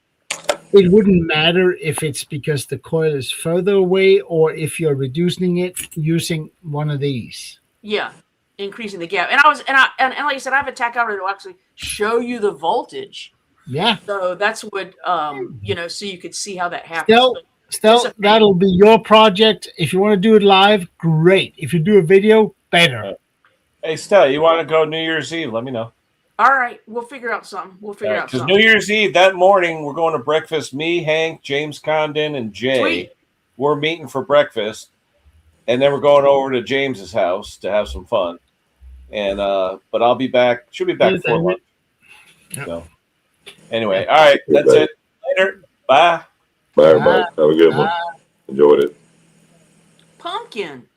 It wouldn't matter if it's because the coil is further away or if you're reducing it using one of these.
Yeah, increasing the gap. And like I said, I have a tachometer that will actually show you the voltage.
Yeah.
So that's what so you could see how that happens.
Still, that'll be your project. If you want to do it live, great. If you do a video, better.
Hey, Stella, you want to go New Year's Eve? Let me know.
All right, we'll figure out something.
Because New Year's Eve that morning, we're going to breakfast. Me, Hank, James Condon, and Jay. Sweet. We're meeting for breakfast, and then we're going over to James's house to have some fun. And but I'll be back. Should be back before lunch. Yep. So anyway, all right, that's it. Later. Bye.
Bye, everybody. Have a good one. Enjoyed it.
Pumpkin.